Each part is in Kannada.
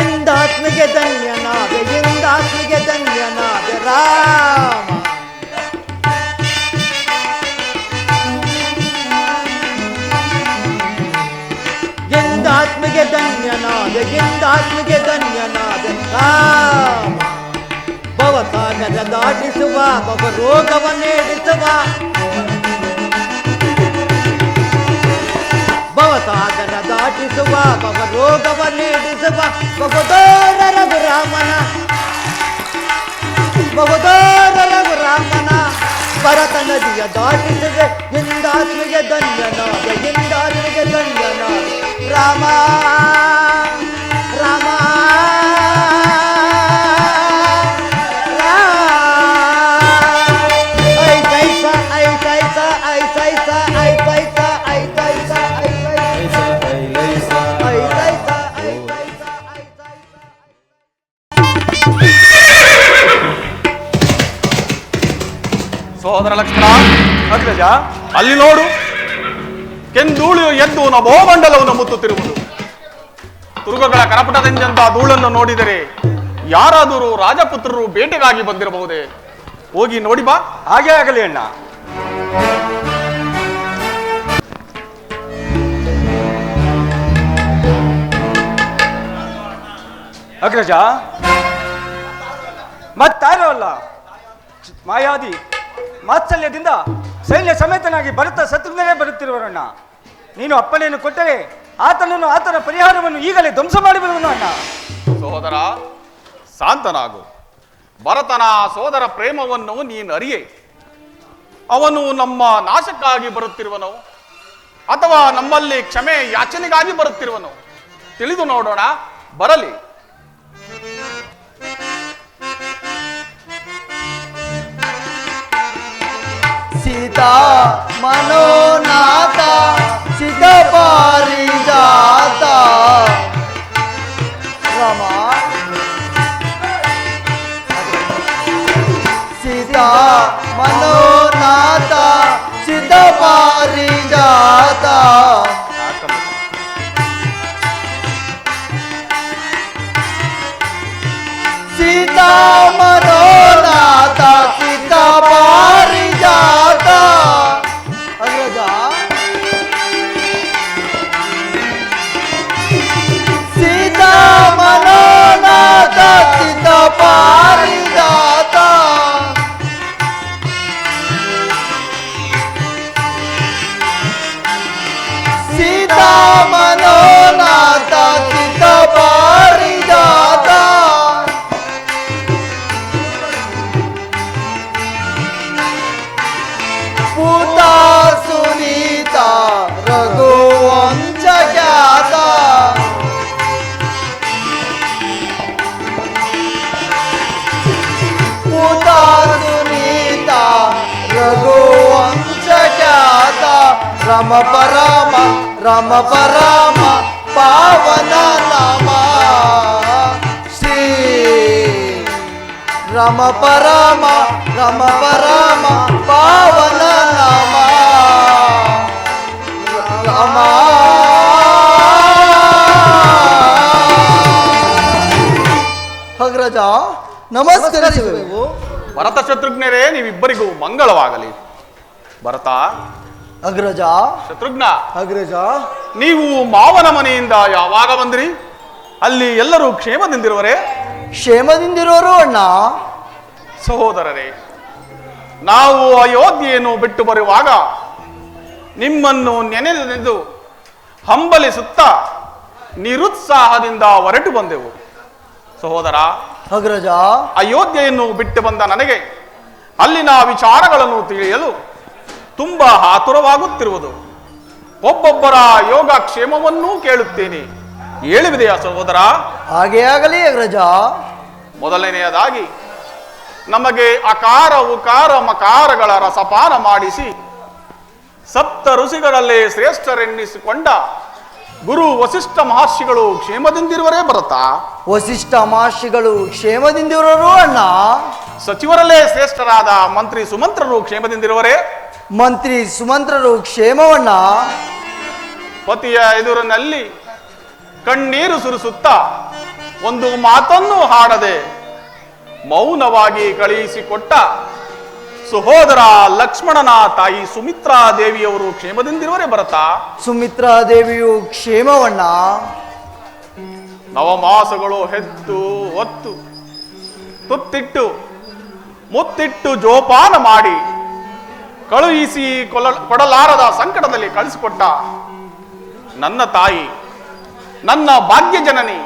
ಎಂದಾತ್ಮಿಗೆ ಧನ್ಯನಾದ ಎಂದಾತ್ಮಿಗೆ ಧನ್ಯನಾದ ರಾಮ. ಎಂದಾತ್ಮಿಗೆ ಧನ್ಯನಾದ ಎಂದಾತ್ಮಿಗೆ ಧನ್ಯನಾದ ರಾಮ. ಭವಸಾಗರ ದಾಟಿಸುವ ಭವರೋಗವನ್ನೇಡಿಸುವ ಭವಸಾಗರ ದಾಟಿಸುವ ಭವರೋಗವನ್ನೇಡಿಸುವ ಬಹುದೂರ ರಘುರಾಮನ ಬಹುದೂರ ರಘುರಾಮನ ಭರತ ನದಿಯ ದಾಟಿಸಿದೆ ಎಂದಾತ್ಮಿಗೆ ಧನ್ಯನಾದ ಎಂದಾತ್ಮಿಗೆ ಧನ್ಯನಾದ ರಾಮ ರಾಮ ಸಹೋದರ ಲಕ್ಷ್ಮಣ, ಅಗ್ರಜ ಅಲ್ಲಿ ನೋಡು, ಕೆಂಧೂಳಿಯು ಎದ್ದು ನಭೋಮಂಡಲವನ್ನು ಮುತ್ತುತ್ತಿರುವುದು. ತುರುಗಗಳ ಕರಪಟದಿಂದಂತ ಧೂಳನ್ನು ನೋಡಿದರೆ ಯಾರಾದರೂ ರಾಜಪುತ್ರರು ಬೇಟೆಗಾಗಿ ಬಂದಿರಬಹುದೇ? ಹೋಗಿ ನೋಡಿ ಬಾ. ಹಾಗೆ ಆಗಲಿ ಅಣ್ಣ. ಅಗ್ರಜ, ಮತ್ತಾರೋ ಅಲ್ಲ, ಮಾಯಾದಿ ಮಾತ್ಸಲ್ಯದಿಂದ ಸೈನ್ಯ ಸಮೇತನಾಗಿ ಭರತ ಶತ್ರುಘ್ನನೇ ಬರುತ್ತಿರುವರಣ್ಣ. ನೀನು ಅಪ್ಪಣೆಯನ್ನು ಕೊಟ್ಟರೆ ಆತನನ್ನು ಆತನ ಪರಿಹಾರವನ್ನು ಈಗಲೇ ಧ್ವಂಸ ಮಾಡಿಬಿಡುವನು ಅಣ್ಣ. ಸಹೋದರ ಶಾಂತನಾಗು. ಭರತನ ಸೋದರ ಪ್ರೇಮವನ್ನು ನೀನು ಅರಿಯೆ. ಅವನು ನಮ್ಮ ನಾಶಕ್ಕಾಗಿ ಬರುತ್ತಿರುವನು ಅಥವಾ ನಮ್ಮಲ್ಲಿ ಕ್ಷಮೆ ಯಾಚನೆಗಾಗಿ ಬರುತ್ತಿರುವನು ತಿಳಿದು ನೋಡೋಣ. ಬರಲಿ. ಸೀತಾ ಮನೋನಾಥ ಸಿದ್ಧ ಪಾರಿಜಾತ ರಾಮ. ಸೀತಾ ಮನೋನಾಥ ಸಿದ್ಧ ಪಾರಿಜಾತ ಸೀತಾ ಮನೋನಾಥ ಸಿದ್ಧ ಪಾರಿಜಾತ. ಅಗ್ರಜ, ಸೀತಾ ಮನೋನಾಥ ಸಿದ್ಧ ಪಾರಿಜಾತ. ಸೀತಾ ಮನೋನಾಥ ಸಿದ್ಧ ಪಾರಿಜಾತ. ಪೂತಾ ಸುನೀತ ರಘುವಂಶ ಖ್ಯಾತ. ಪೂತಾ ಸುನೀತ ರಘುವಂಶ ಖ್ಯಾತ. ರಮ ಪರಮ ರಮ ಪರಮ ಪಾವನ ನಾಮ ಶ್ರೀ ರಮ ಪರಮ ಪಾವನ ನಾಮ ರಾಮ. ಅಗ್ರಜ, ನಮಸ್ಕರಿಸುವೆವು. ಭರತ ಶತ್ರುಘ್ನರೇ, ನೀವಿಬ್ಬರಿಗೂ ಮಂಗಳವಾಗಲಿ. ಭರತ, ಅಗ್ರಜ. ಶತ್ರುಘ್ನ, ಅಗ್ರಜ. ನೀವು ಮಾವನ ಮನೆಯಿಂದ ಯಾವಾಗ ಬಂದ್ರಿ? ಅಲ್ಲಿ ಎಲ್ಲರೂ ಕ್ಷೇಮದಿಂದಿರುವರೇ? ಕ್ಷೇಮದಿಂದಿರೋರು ಅಣ್ಣ. ಸಹೋದರರೇ, ನಾವು ಅಯೋಧ್ಯೆಯನ್ನು ಬಿಟ್ಟು ಬರುವಾಗ ನಿಮ್ಮನ್ನು ನೆನೆದು ಹಂಬಲಿಸುತ್ತಾ ನಿರುತ್ಸಾಹದಿಂದ ಹೊರಟು ಬಂದೆವು. ಸಹೋದರ ಅಗ್ರಜ, ಅಯೋಧ್ಯೆಯನ್ನು ಬಿಟ್ಟು ಬಂದ ನನಗೆ ಅಲ್ಲಿನ ವಿಚಾರಗಳನ್ನು ತಿಳಿಯಲು ತುಂಬಾ ಆತುರವಾಗುತ್ತಿರುವುದು. ಒಬ್ಬೊಬ್ಬರ ಯೋಗಕ್ಷೇಮವನ್ನೂ ಕೇಳುತ್ತೇನೆ. ಹೇಳಿದೆಯಾ ಸಹೋದರ? ಹಾಗೆ ಆಗಲಿ ಅಗ್ರಜ. ಮೊದಲನೆಯದಾಗಿ ನಮಗೆ ಅಕಾರ ಉಕಾರ ಮಕಾರಗಳ ರಸಪಾನ ಮಾಡಿಸಿ ಸಪ್ತ ಋಷಿಗಳಲ್ಲಿ ಶ್ರೇಷ್ಠರೆನ್ನಿಸಿಕೊಂಡ ಗುರು ವಸಿಷ್ಠ ಮಹರ್ಷಿಗಳು ಕ್ಷೇಮದಿಂದಿರುವರೇ ಭರತ. ವಸಿಷ್ಠ ಮಹರ್ಷಿಗಳು ಕ್ಷೇಮದಿಂದಿರೋರು ಅಣ್ಣ. ಸಚಿವರಲ್ಲೇ ಶ್ರೇಷ್ಠರಾದ ಮಂತ್ರಿ ಸುಮಂತ್ರರು ಕ್ಷೇಮದಿಂದಿರುವರೇ. ಮಂತ್ರಿ ಸುಮಂತ್ರರು ಕ್ಷೇಮವಣ್ಣ. ಪತಿಯ ಎದುರಿನಲ್ಲಿ ಕಣ್ಣೀರು ಸುರಿಸುತ್ತಾ ಒಂದು ಮಾತನ್ನು ಹಾಡದೆ ಮೌನವಾಗಿ ಕಳುಹಿಸಿಕೊಟ್ಟ ಸಹೋದರ ಲಕ್ಷ್ಮಣನ ತಾಯಿ ಸುಮಿತ್ರಾ ದೇವಿಯವರು ಕ್ಷೇಮದಿಂದಿರುವರೇ ಭರತ. ಸುಮಿತ್ರಾ ದೇವಿಯು ಕ್ಷೇಮವಣ್ಣ. ನವಮಾಸಗಳು ಹೆತ್ತು ಒತ್ತು ತುತ್ತಿಟ್ಟು ಮುತ್ತಿಟ್ಟು ಜೋಪಾನ ಮಾಡಿ ಕಳುಹಿಸಿ ಕೊಡಲಾರದ ಸಂಕಟದಲ್ಲಿ ಕಳಿಸಿಕೊಟ್ಟ ನನ್ನ ತಾಯಿ, ನನ್ನ ಭಾಗ್ಯ ಜನನಿ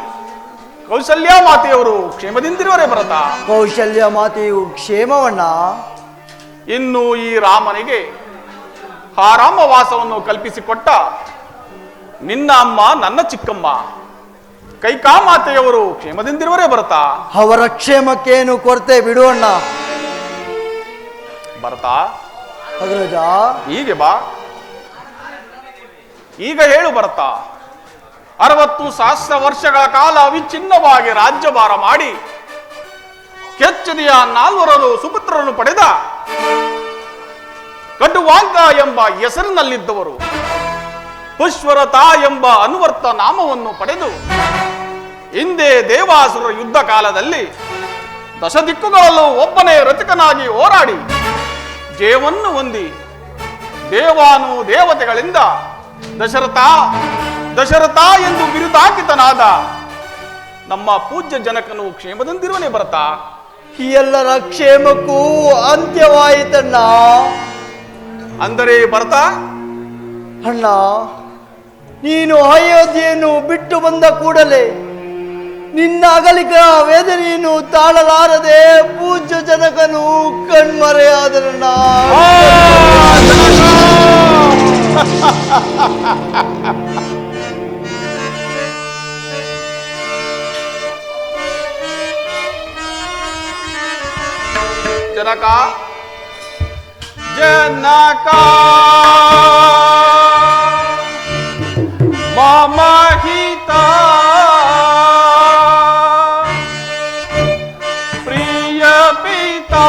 ಕೌಸಲ್ಯ ಮಾತೆಯವರು ಕ್ಷೇಮದಿಂದಿರುವರೇ ಭರತ. ಕೌಶಲ್ಯ ಮಾತೆಯು ಕ್ಷೇಮವಣ್ಣ. ಇನ್ನು ಈ ರಾಮನಿಗೆ ಆರಾಮವಾಸವನ್ನು ಕಲ್ಪಿಸಿಕೊಟ್ಟ ನಿನ್ನ ಅಮ್ಮ ನನ್ನ ಚಿಕ್ಕಮ್ಮ ಕೈಕಾಮಾತೆಯವರು ಕ್ಷೇಮದಿಂದಿರುವರೇ ಭರತ. ಅವರ ಕ್ಷೇಮಕ್ಕೇನು ಕೊರತೆ ಬಿಡುವಣ್ಣ. ಭರತ, ಅಗ್ರಜ, ಹೀಗೆ ಬಾ, ಈಗ ಹೇಳು ಭರತ. 60 ಸಹಸ್ರ ವರ್ಷಗಳ ಕಾಲ ಅವಿಚ್ಛಿನ್ನವಾಗಿ ರಾಜ್ಯಭಾರ ಮಾಡಿ ಕೆಚ್ಚದೆಯ 4 ಸುಪುತ್ರರನ್ನು ಪಡೆದ ಕಟುವಾಂಗ ಎಂಬ ಹೆಸರಿನಲ್ಲಿದ್ದವರು ಪುಷ್ವರತ ಎಂಬ ಅನುವರ್ತ ನಾಮವನ್ನು ಪಡೆದು ಹಿಂದೆ ದೇವಾಸುರ ಯುದ್ಧ ಕಾಲದಲ್ಲಿ ದಶದಿಕ್ಕುಗಳಲ್ಲೂ ಒಬ್ಬನೇ ರಥಿಕನಾಗಿ ಹೋರಾಡಿ ಜಯವನ್ನು ಹೊಂದಿ ದೇವಾನು ದೇವತೆಗಳಿಂದ ದಶರಥ ದಶರಥ ಎಂದು ಬಿರುದಾಂಕಿತನಾದ ನಮ್ಮ ಪೂಜ್ಯ ಜನಕನು ಕ್ಷೇಮದಿಂದಿರುವನೇ ಭರತ. ಈ ಎಲ್ಲರ ಕ್ಷೇಮಕ್ಕೂ ಅಂತ್ಯವಾಯಿತಣ್ಣ. ಅಂದರೆ ಭರತ, ಅಣ್ಣ, ನೀನು ಅಯೋಧ್ಯೆಯನ್ನು ಬಿಟ್ಟು ಬಂದ ಕೂಡಲೇ ನಿನ್ನ ಅಗಲಿಕ ವೇದನೆಯನ್ನು ತಾಳಲಾರದೆ ಪೂಜ್ಯ ಜನಕನು ಕಣ್ಮರೆಯಾದರಣ್ಣ. ಜನಕ ಜನಕ ಮಮ ಹಿತ ಪ್ರಿಯ ಪಿತಾ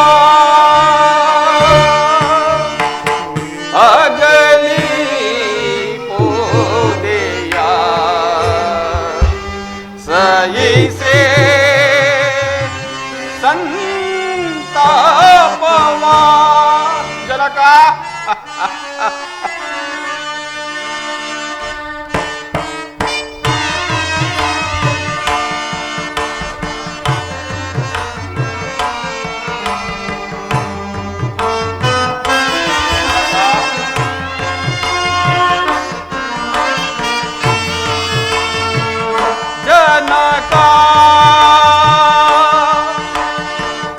ಅಗಲಿ ಪೋದೆಯ ಸಯಿಸೆ ಸಂತಾಪವಾ. ಜನಕ ಜನಕ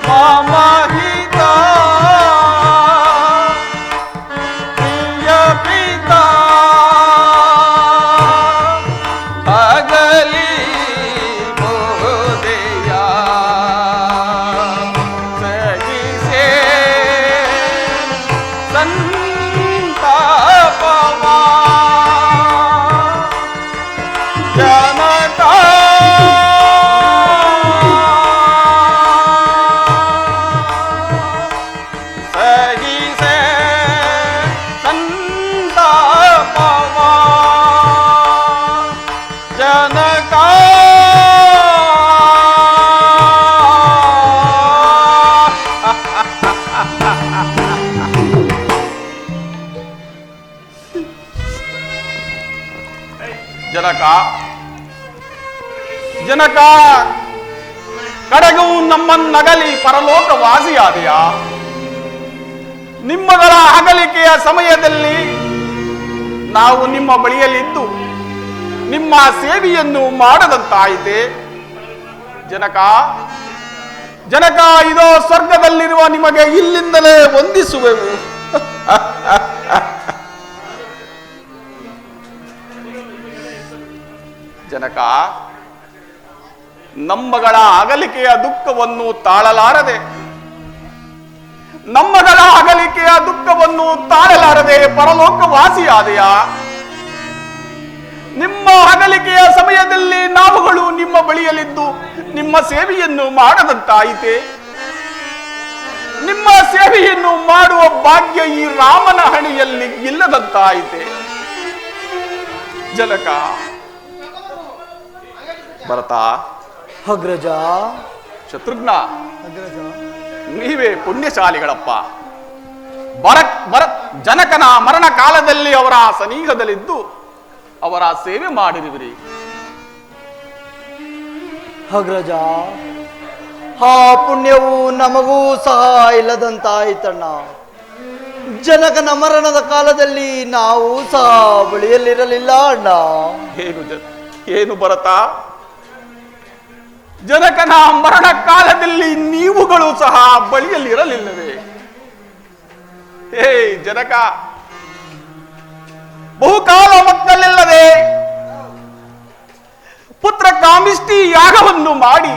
ಮಮ ಹಿತ ಪ್ರಿಯ ಪಿತಾ ಅಗಲಿ ಬೋದೆಯ ಸಹಿಸೆ ಸಂತಾಪವಾ. ಜನಕ ಸಹಿಸೆ ಸಂತಾಪವಾ. ಜನಕ ಜನಕ ಜನಕ ಕಡೆಗೂ ನಮ್ಮನ್ನಗಲಿ ಪರಲೋಕವಾಸಿಯಾದೆಯಾ? ನಿಮ್ಮಗಳ ಅಗಲಿಕೆಯ ಸಮಯದಲ್ಲಿ ನಾವು ನಿಮ್ಮ ಬಳಿಯಲ್ಲಿದ್ದು ನಿಮ್ಮ ಸೇವೆಯನ್ನು ಮಾಡದಂತಾಯಿತೆ. ಜನಕ ಜನಕ ಇದೋ ಸ್ವರ್ಗದಲ್ಲಿರುವ ನಿಮಗೆ ಇಲ್ಲಿಂದಲೇ ವಂದಿಸುವೆವು. ಜನಕ, ನಮ್ಮಗಳ ಅಗಲಿಕೆಯ ದುಃಖವನ್ನು ತಾಳಲಾರದೆ ನಮ್ಮಗಳ ಅಗಲಿಕೆಯ ದುಃಖವನ್ನು ತಾಳಲಾರದೆ ಪರಲೋಕವಾಸಿಯಾದೆಯ. ನಿಮ್ಮ ಅಗಲಿಕೆಯ ಸಮಯದಲ್ಲಿ ನಾವುಗಳು ನಿಮ್ಮ ಬಳಿಯಲ್ಲಿದ್ದು ನಿಮ್ಮ ಸೇವೆಯನ್ನು ಮಾಡದಂತಾಯಿತೆ. ನಿಮ್ಮ ಸೇವೆಯನ್ನು ಮಾಡುವ ಭಾಗ್ಯ ಈ ರಾಮನ ಹಣೆಯಲ್ಲಿ ಇಲ್ಲದಂತಾಯಿತೆ. ಜನಕ, ಭರತ, ಅಗ್ರಜ, ಶತ್ರುಘ್ನ, ಅಗ್ರಜ, ನೀವೇ ಪುಣ್ಯಶಾಲಿಗಳಪ್ಪ. ಜನಕನ ಮರಣ ಕಾಲದಲ್ಲಿ ಅವರ ಸನಿಹದಲ್ಲಿದ್ದು ಅವರ ಸೇವೆ ಮಾಡಿರುವಿರಿ. ಅಗ್ರಜ, ಆ ಪುಣ್ಯವು ನಮಗೂ ಸಹ ಇಲ್ಲದಂತಾಯ್ತಣ್ಣ. ಜನಕನ ಮರಣದ ಕಾಲದಲ್ಲಿ ನಾವು ಸಹ ಬಳಿಯಲ್ಲಿರಲಿಲ್ಲ ಅಣ್ಣ. ಏನು ಭರತ, ಜನಕನ ಮರಣ ಕಾಲದಲ್ಲಿ ನೀವುಗಳು ಸಹ ಬಳಿಯಲ್ಲಿರಲಿಲ್ಲವೇ? ಹೇ ಜನಕ, ಬಹುಕಾಲ ಮಕ್ಕಳಿಲ್ಲದೆ ಪುತ್ರ ಕಾಮಿಷ್ಟಿ ಯಾಗವನ್ನು ಮಾಡಿ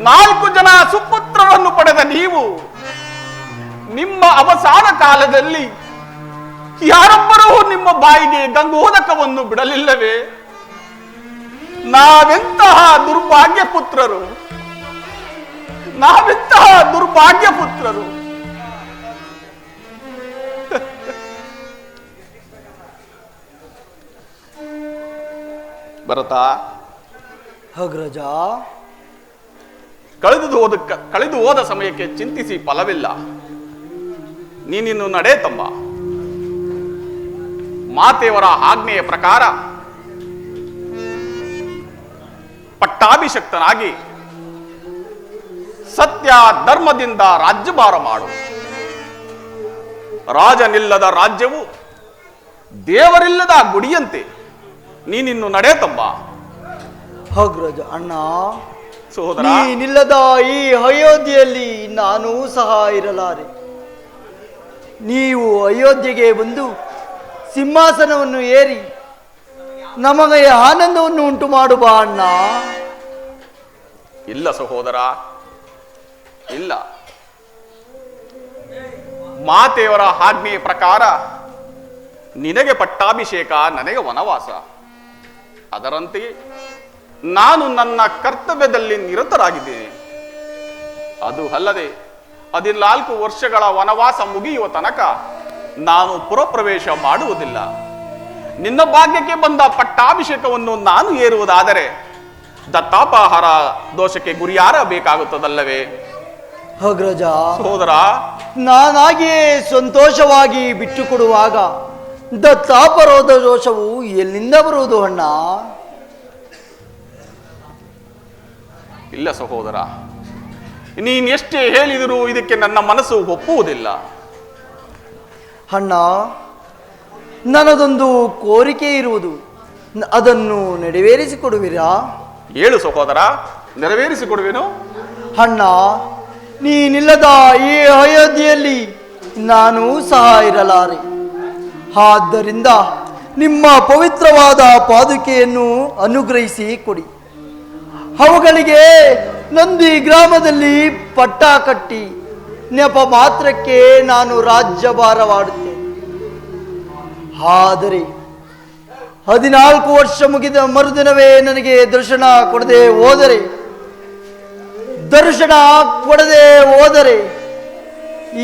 4 ಜನ ಸುಪುತ್ರರನ್ನು ಪಡೆದ ನೀವು ನಿಮ್ಮ ಅವಸಾನ ಕಾಲದಲ್ಲಿ ಯಾರೊಬ್ಬರೂ ನಿಮ್ಮ ಬಾಯಿಗೆ ಗಂಗೋದಕವನ್ನು ಬಿಡಲಿಲ್ಲವೇ? ನಾವೆಂತಹ ದುರ್ಭಾಗ್ಯ ಪುತ್ರರು, ನಾವೆಂತಹ ದುರ್ಭಾಗ್ಯ ಪುತ್ರರು. ಭರತ, ಅಗ್ರಜ, ಕಳೆದು ಹೋದ ಸಮಯಕ್ಕೆ ಚಿಂತಿಸಿ ಫಲವಿಲ್ಲ. ನೀನಿನ್ನು ನಡೆ ತಮ್ಮ. ಮಾತೆಯವರ ಆಜ್ಞೆಯ ಪ್ರಕಾರ ಪಟ್ಟಾಭಿಷಕ್ತನಾಗಿ ಸತ್ಯ ಧರ್ಮದಿಂದ ರಾಜ್ಯಭಾರ ಮಾಡು. ರಾಜನಿಲ್ಲದ ರಾಜ್ಯವು ದೇವರಿಲ್ಲದ ಗುಡಿಯಂತೆ. ನೀನಿನ್ನು ನಡೆ ತಮ್ಮ. ಅಗ್ರಜ, ಅಣ್ಣ, ಸಹೋದರ, ನೀನಿಲ್ಲದ ಈ ಅಯೋಧ್ಯೆಯಲ್ಲಿ ನಾನೂ ಸಹ ಇರಲಾರೆ. ನೀವು ಅಯೋಧ್ಯೆಗೆ ಬಂದು ಸಿಂಹಾಸನವನ್ನು ಏರಿ ನಮಗೆ ಆನಂದವನ್ನು ಉಂಟು ಮಾಡು ಬಾ ಅಣ್ಣ. ಇಲ್ಲ ಸಹೋದರ, ಇಲ್ಲ. ಮಾತೆಯವರ ಆಜ್ಞೆಯ ಪ್ರಕಾರ ನಿನಗೆ ಪಟ್ಟಾಭಿಷೇಕ, ನನಗೆ ವನವಾಸ. ಅದರಂತೆಯೇ ನಾನು ನನ್ನ ಕರ್ತವ್ಯದಲ್ಲಿ ನಿರತರಾಗಿದ್ದೇನೆ. ಅದು ಅಲ್ಲದೆ 14 ವರ್ಷಗಳ ವನವಾಸ ಮುಗಿಯುವ ತನಕ ನಾನು ಪುರಪ್ರವೇಶ ಮಾಡುವುದಿಲ್ಲ. ನಿನ್ನ ಭಾಗ್ಯಕ್ಕೆ ಬಂದ ಪಟ್ಟಾಭಿಷೇಕವನ್ನು ನಾನು ಏರುವುದಾದರೆ ದತ್ತಾಪಹಾರ ದೋಷಕ್ಕೆ ಗುರಿಯಾರಬೇಕಾಗುತ್ತದಲ್ಲವೇ? ಅಗ್ರಜ, ಸಹೋದರ, ನಾನಾಗಿಯೇ ಸಂತೋಷವಾಗಿ ಬಿಟ್ಟು ಕೊಡುವಾಗ ದತ್ತಾಪರೋಧ ದೋಷವು ಎಲ್ಲಿಂದ ಬರುವುದು ಅಣ್ಣ? ಇಲ್ಲ ಸಹೋದರ, ನೀನೆಷ್ಟೇ ಹೇಳಿದರೂ ಇದಕ್ಕೆ ನನ್ನ ಮನಸ್ಸು ಒಪ್ಪುವುದಿಲ್ಲ. ಅಣ್ಣ, ನನ್ನದೊಂದು ಕೋರಿಕೆ ಇರುವುದು, ಅದನ್ನು ನೆರವೇರಿಸಿಕೊಡುವಿರಾ? ಹೇಳು ಸಹೋದರ, ನೆರವೇರಿಸಿಕೊಡುವೆನು. ಅಣ್ಣ, ನೀನಿಲ್ಲದ ಈ ಅಯೋಧ್ಯೆಯಲ್ಲಿ ನಾನು ಸಹ ಇರಲಾರೆ. ಆದ್ದರಿಂದ ನಿಮ್ಮ ಪವಿತ್ರವಾದ ಪಾದುಕೆಯನ್ನು ಅನುಗ್ರಹಿಸಿ ಕೊಡಿ. ಅವುಗಳಿಗೆ ನಂದಿ ಗ್ರಾಮದಲ್ಲಿ ಪಟ್ಟ ಕಟ್ಟಿ ನೆಪ ಮಾತ್ರಕ್ಕೆ ನಾನು ರಾಜ್ಯಭಾರವಾಡುತ್ತೇನೆ. ಆದರೆ 14 ವರ್ಷ ಮುಗಿದ ಮರುದಿನವೇ ನನಗೆ ದರ್ಶನ ಕೊಡದೆ ಹೋದರೆ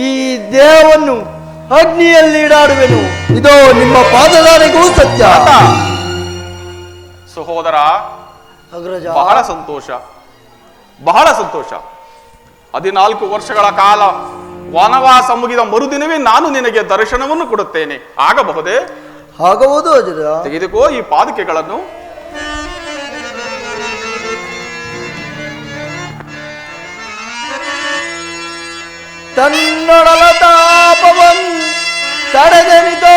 ಈ ದೇಹವನ್ನು ಅಗ್ನಿಯಲ್ಲಿ ಇಡಾಡುವೆನು. ಇದೋ ನಿಮ್ಮ ಪಾದದಾರಿಗೂ ಸತ್ಯ. ಸಹೋದರ, ಅಗ್ರಜ, ಬಹಳ ಸಂತೋಷ, ಬಹಳ ಸಂತೋಷ. 14 ವರ್ಷಗಳ ಕಾಲ ವನವಾಸ ಮುಗಿದ ಮರುದಿನವೇ ನಾನು ನಿನಗೆ ದರ್ಶನವನ್ನು ಕೊಡುತ್ತೇನೆ. ಆಗಬಹುದೇ? ಆಗಬಹುದು ಅಜರ. ತೆಗೆದುಕೋ ಈ ಪಾದುಕೆಗಳನ್ನು. ತನ್ನೊಡಲ ತಾಪವನ್ ತಡೆದೆನಿತೋ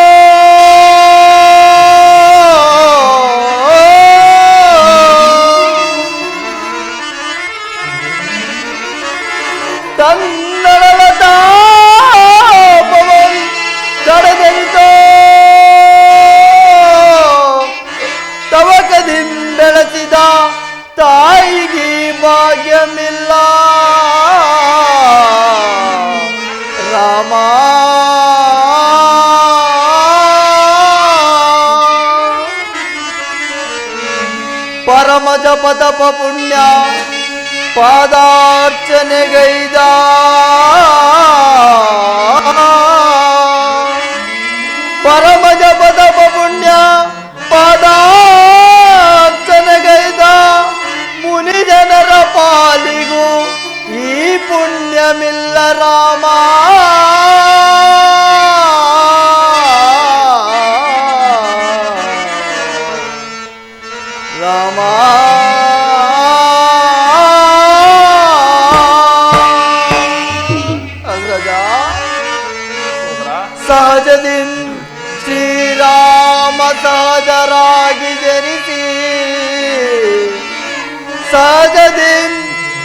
ತನ್ನೊಡಲ ತಾಪವನ್ ತಡೆದೆನಿತೋ ತವಕದಿಂದೆಳೆಸಿದ ತಾಯಿಗೆ ಭಾಗ್ಯಮಿಲ್ಲ. ಪರಮ ಜಪತಪ ಪುಣ್ಯ ಪಾದಾರ್ಚನೆಗೈದ ಪರಮ ಜಪತಪ ಪುಣ್ಯ ಪಾದಾರ್ಚನೆಗೈದ ಮುನಿ ಜನರ ಪಾಲಿಗೂ ಈ ಪುಣ್ಯಮಿಲ್ಲ ರಾಮ. ರಾಮ ಅಗ್ರಜ ಸಹಜದಿನ್ ಶ್ರೀರಾಮ ಸಹಜರಾಗಿ ಜನಿಸಿ ಸಹಜದಿನ್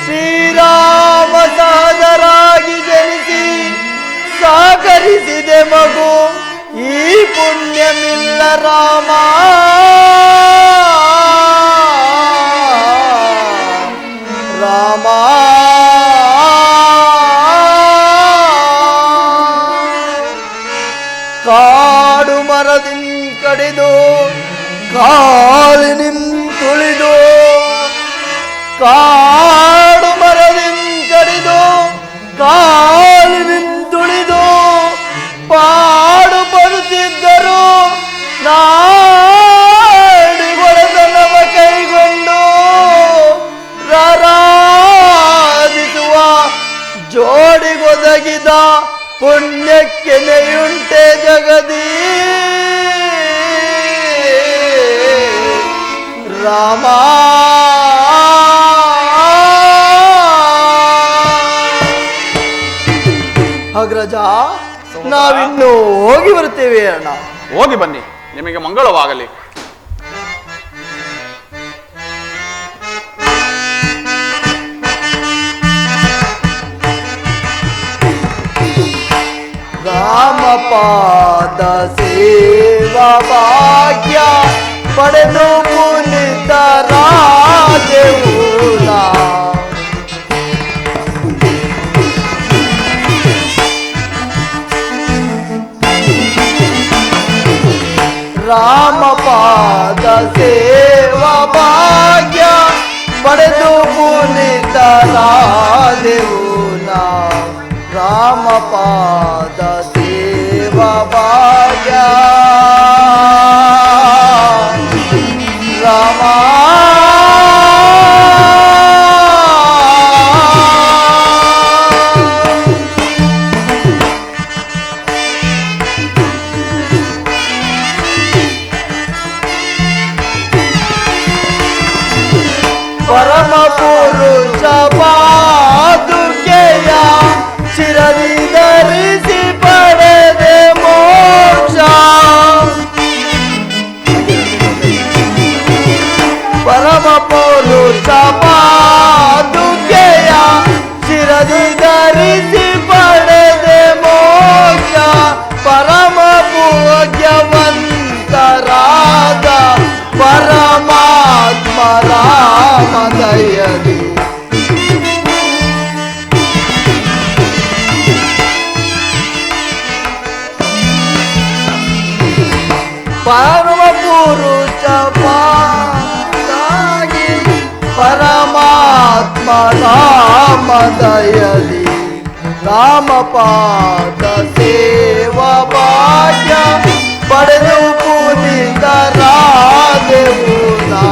ಶ್ರೀರಾಮ ಸಹಜರಾಗಿ ಜನಿಸಿ ಸಹಕರಿಸಿದೆ ಮಗು ಈ ಪುಣ್ಯಮಿಲ್ಲ ರಾಮ. ರಾಮ ಕಾಡು ಮರದಿನ್ ಕಡಿದು ಕಾಲಿನಿಂ ತುಳಿದು ಕಾಡು ಮರದಿನ್ ಕಡಿದು ಕಾಲಿನಿಂ ತುಳಿದು ಪಾಡು ಬರುತ್ತಿದ್ದರು ನಾಡಿಗೊಳದನವ ಕೈಗೊಂಡು ರಾರಾಧಿಸುವ ಜೋಡಿಗೊದಗಿದ ಪುಣ್ಯಕ್ಕೆ ನೆಯುಂಟೆ ಜಗದಿ. ರಾಮ ಅಗ್ರಜ ನಾವಿನ್ನು ಹೋಗಿ ಬರುತ್ತೇವೆ ಅಣ್ಣ. ಹೋಗಿ ಬನ್ನಿ, ನಿಮಗೆ ಮಂಗಳವಾಗಲಿ. ರಾಮಪಾದ ಸೇವಾ ಭಾಗ್ಯ ಪಡೆದು ಪುನಿತರಾದೆವುಲ. ರಾಮಪಾದ ಸೇವಾ ಭಾಗ್ಯ ಪಡೆದು ಪುನಿತರಾದೆವುಲ. ರಾಮಪಾದ ಸೇವಾ ಭಾಗ್ಯ ರಾಮ ಪರಮ ಪುರುಷ ಪಾದುಕೆಯ ಶಿರದಿ ಧರಿಸಿ ಪಡೆದೆ ಮೋಕ್ಷ. ಪರಮ ಪುರುಷ ಪಾದುಕೆಯ ಶಿರದಿ ಧರಿಸಿ ಪಡೆದೆ ಮೋಕ್ಷ. ಪರಮ ಭೋಗ್ಯವಂತರಾದ ಪರಮಾತ್ಮ ರಾಮ ದಯದಿ ಪರಮ ಪುರುಷ ಪಾದಾಗಿ ಪರಮಾತ್ಮ ರಾಮ ದಯದಿ ರಾಮಪಾದ ಸೇವಾ ಭಾಗ್ಯ ಪಡೆದು ಪುನಿತರಾದೆವು ನಾ.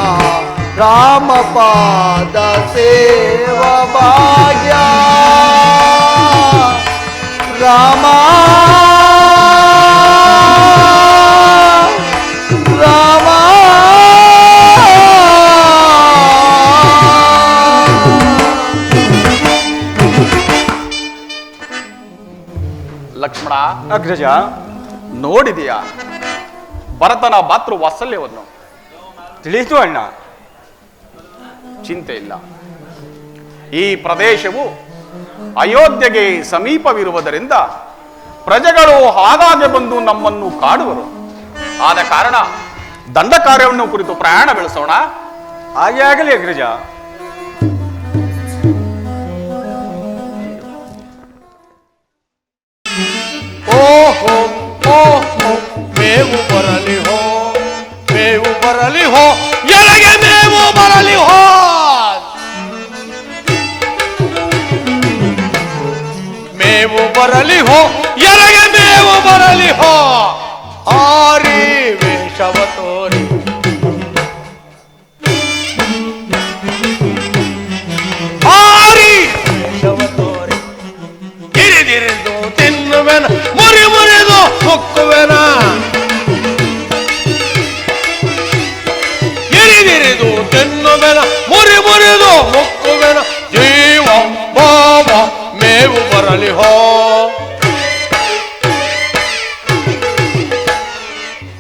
ರಾಮಪಾದ ಸೇವಾ ಭಾಗ್ಯ ರಾಮ ರಾಮ ಲಕ್ಷ್ಮಣ, ಅಗ್ರಜ ನೋಡಿದೆಯಾ ಭರತನ ಮಾತೃ ವಾತ್ಸಲ್ಯವನ್ನು? ತಿಳಿಯಿತು ಅಣ್ಣ. ಚಿಂತೆ ಇಲ್ಲ. ಈ ಪ್ರದೇಶವು ಅಯೋಧ್ಯೆಗೆ ಸಮೀಪವಿರುವುದರಿಂದ ಪ್ರಜೆಗಳು ಆಗಾಗ್ಗೆ ಬಂದು ನಮ್ಮನ್ನು ಕಾಡುವರು. ಆದ ಕಾರಣ ದಂಡ ಕಾರ್ಯವನ್ನು ಕುರಿತು ಪ್ರಯಾಣ ಬೆಳೆಸೋಣ. ಹಾಗೆ ಆಗಲಿ ಅಗ್ರಜ. ಓಹೋ ಓಹೋ ಮೇವು ಬರಲಿ ಹೋ, ಮೇವು ಬರಲಿ ಹೋ, ಎಲೆಗೆ ಮೇವು ಬರಲಿ ಹೋ ಎನಗೆ ಮೇವು ಬರಲಿ ಹೋ ಆರಿ ವೇಷವ ತೋರಿ ಆರಿ ವೇಷವ ತೋರಿ ಇರಿದಿರಿದು ತಿನ್ನುವೆನ ಮುರಿ ಮುರಿದು ಮುಕ್ಕುವೆನ ಇರಿದಿರಿದು ತಿನ್ನುವೆನ ಮುರಿ ಮುರಿದು ಮುಕ್ಕುವೆನ ಜೀವ ಭಾವ ಮೇವು ಬರಲಿ ಹೋ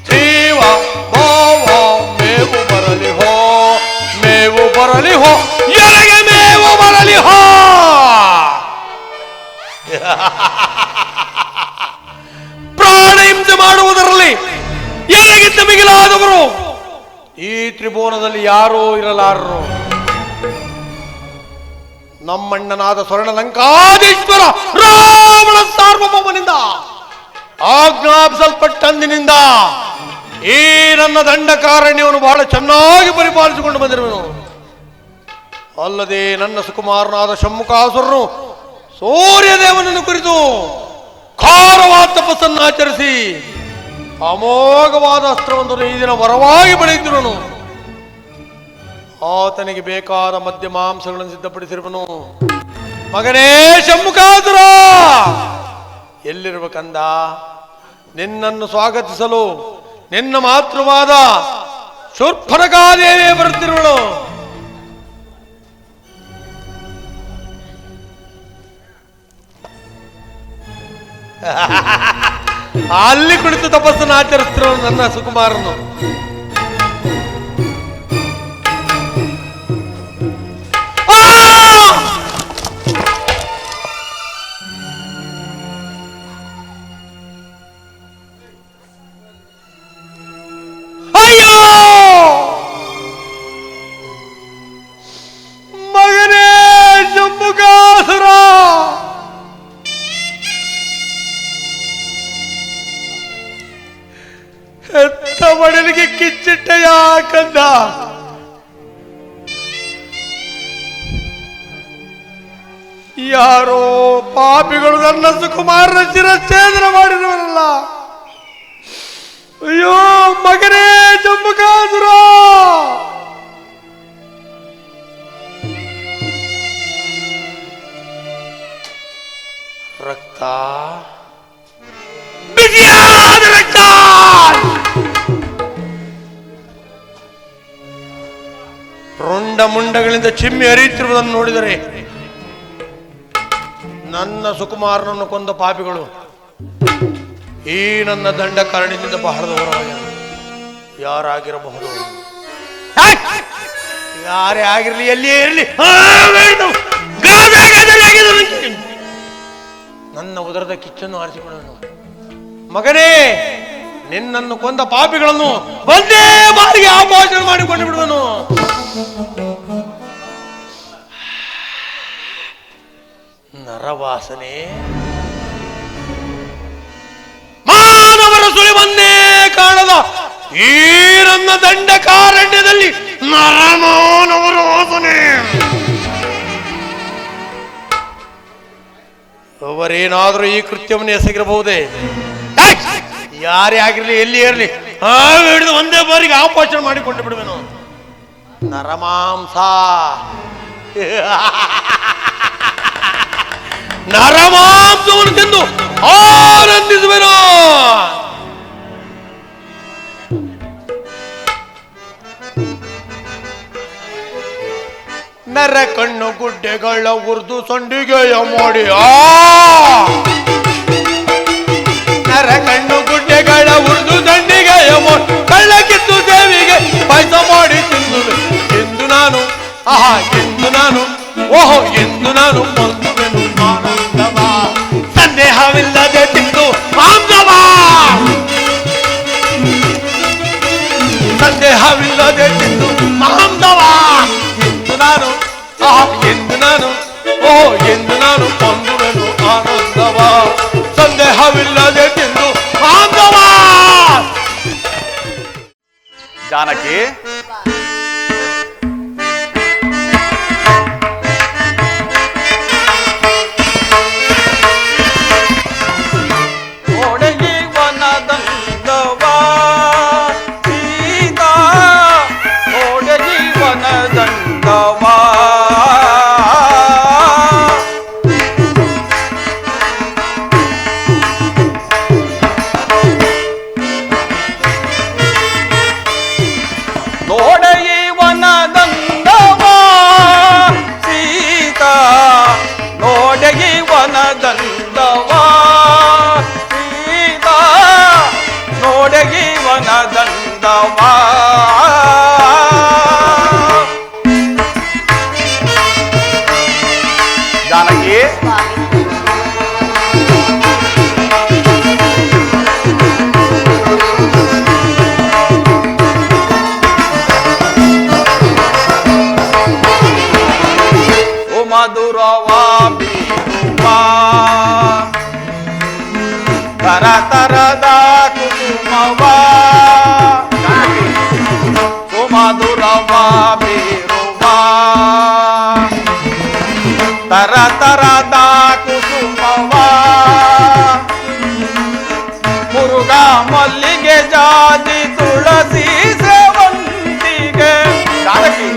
ಜೀವ ಭಾವ ಮೇವು ಬರಲಿ ಹೋ ಮೇವು ಬರಲಿ ಹೋ ಎನಗೆ ಮೇವು ಬರಲಿ ಹೋ ಪ್ರಾಣ ಹಿಂಸೆ ಮಾಡುವುದರಲ್ಲಿ ಎನಗಿಂತ ಮಿಗಿಲಾದವರು ಈ ತ್ರಿಭುವನದಲ್ಲಿ ಯಾರೂ ಇರಲಾರರು. ನಮ್ಮಣ್ಣನಾದ ಸ್ವರ್ಣಲಂಕಾಧೀಶ್ವರ ರಾವಣ ಸಾರ್ವಭೌಮನಿಂದ ಆಜ್ಞಾಪಿಸಲ್ಪಟ್ಟಂದಿನಿಂದ ಈ ನನ್ನ ದಂಡಕಾರಣ್ಯವನ್ನು ಬಹಳ ಚೆನ್ನಾಗಿ ಪರಿಪಾಲಿಸಿಕೊಂಡು ಬಂದಿರುವನು. ಅಲ್ಲದೆ ನನ್ನ ಸುಕುಮಾರನಾದ ಶಮ್ಮುಖಾಸುರನು ಸೂರ್ಯದೇವನನ್ನು ಕುರಿತು ಖಾರವಾದ ತಪಸ್ಸನ್ನಾಚರಿಸಿ ಅಮೋಘವಾದ ಅಸ್ತ್ರವೊಂದನ್ನು ಈ ದಿನ ವರವಾಗಿ ಬೆಳೆದಿರುವನು. ಆತನಿಗೆ ಬೇಕಾದ ಮದ್ಯ ಮಾಂಸಗಳನ್ನು ಸಿದ್ಧಪಡಿಸಿರುವನು. ಮಗನೇ ಶಮ್ಮುಖಾಸುರ, ಎಲ್ಲಿರುವ ಕಂದ? ನಿನ್ನನ್ನು ಸ್ವಾಗತಿಸಲು ನಿನ್ನ ಮಾತೃವಾದ ಶೂರ್ಪಣಖಾದೇವಿಯೇ ಬರುತ್ತಿರುವಳು. ಅಲ್ಲಿ ಕುಳಿತು ತಪಸ್ಸನ್ನು ಆಚರಿಸ್ತಿರೋ ನನ್ನ ಸುಕುಮಾರನು ಅಯ್ಯೋ ಮಗನೇ ಶಮ್ಮುಖಾಸುರ, ಹೆತ್ತ ಮಡಲಿಗೆ ಕಿಚ್ಚಿಟ್ಟ ಯಾಕಂದ? ಯಾರೋ ಪಾಪಿಗಳು ನನ್ನ ಸುಕುಮಾರನ ಶಿರಚ್ಛೇದನ ಮಾಡಿದವರಲ್ಲ. ಅಯ್ಯೋ ಮಗನೇ ಶಮ್ಮುಖಾಸುರ, ರಕ್ತ ಬಿಸಿಯಾದ ರಕ್ತ ರುಂಡ ಮುಂಡಗಳಿಂದ ಚಿಮ್ಮಿ ಹರಿಯುತ್ತಿರುವುದನ್ನು ನೋಡಿದರೆ ನನ್ನ ಸುಕುಮಾರನನ್ನು ಕೊಂದ ಪಾಪಿಗಳು ಈ ನನ್ನ ದಂಡ ಕಾರಣದಿಂದ ಬಹಳದವರಾಯ ಯಾರಾಗಿರಬಹುದು? ಯಾರೇ ಆಗಿರಲಿ, ಎಲ್ಲಿಯೇ ಇರಲಿ, ನನ್ನ ಉದರದ ಕಿಚ್ಚನ್ನು ಆರಿಸಿಕೊಳ್ಳೋನು. ಮಗನೇ, ನಿನ್ನನ್ನು ಕೊಂದ ಪಾಪಿಗಳನ್ನು ಒಂದೇ ಬಾರಿಗೆ ಆಪೋಷಣೆ ಮಾಡಿಕೊಂಡು ಬಿಡುವನು. ನರವಾಸನೆ ಮಾನವರ ಸುಳಿವನ್ನೇ ಕಾಣದ ಈ ನನ್ನ ದಂಡಕಾರಣ್ಯದಲ್ಲಿ ನರಮಾನವರ ವಾಸನೆ. ಅವರೇನಾದರೂ ಈ ಕೃತ್ಯವನ್ನು ಎಸಗಿರಬಹುದೇ? ಯಾರೇ ಆಗಿರಲಿ, ಎಲ್ಲಿ ಇರಲಿ, ಹಿಡಿದು ಒಂದೇ ಬಾರಿಗೆ ಆಪೋಷಣೆ ಮಾಡಿಕೊಂಡು ಬಿಡುವೆನು. ನರಮಾಂಸ ನರಮಾಂಸವನ್ನು ತಿಂದು ಆನಂದಿಸುವೆನು. ನರ ಕಣ್ಣು ಗುಡ್ಡೆಗಳ ಉರ್ದು ಸಂಡಿಗೆಯ ಮಾಡಿ ನರ ಕಣ್ಣು ಗುಡ್ಡೆಗಳ ಉರ್ದು ಸಂಡಿಗೆಯ ಮಾಡಿ ಕಳ್ಳ ಕಿತ್ತು ದೇವಿಗೆ ಪಾಯಸ ಮಾಡಿ ತಿಂದುವೆ ಎಂದು ನಾನು ಎಂದು ನಾನು ಓಹೋ ಎಂದು ನಾನು ಬಂದುವೆನು ಆನಂದವ ಸಂದೇಹವಿಲ್ಲದೆ ತಿಂದು ಮಾಂಸವ ಸಂದೇಹವಿಲ್ಲದೆ ತಿಂದು ಮಾಂಸವ ಎಂದು ನಾನು ಎಂದು ನಾನು ಓಹೋ ಎಂದು ನಾನು ಬಂದುವೆನು ಆನಂದವ ಸಂದೇಹವಿಲ್ಲದೆ ತಿಂದು ಮಾಂಸವ. ಜಾನಕಿ, ಸುಮಧುರವಾ ಬೀರುವ ತರ ತರದ ಕುಸುಮವಾ ಸುಮಧುರವಾ ಬೀರುವ ತರ ತರದ ಕುಸುಮವಾ ಮುರುಘ ಮಲ್ಲಿಗೆ ಜಾಜಿ ತುಳಸಿ ಸೇವಂತಿಗೆ ಜಾನಕಿ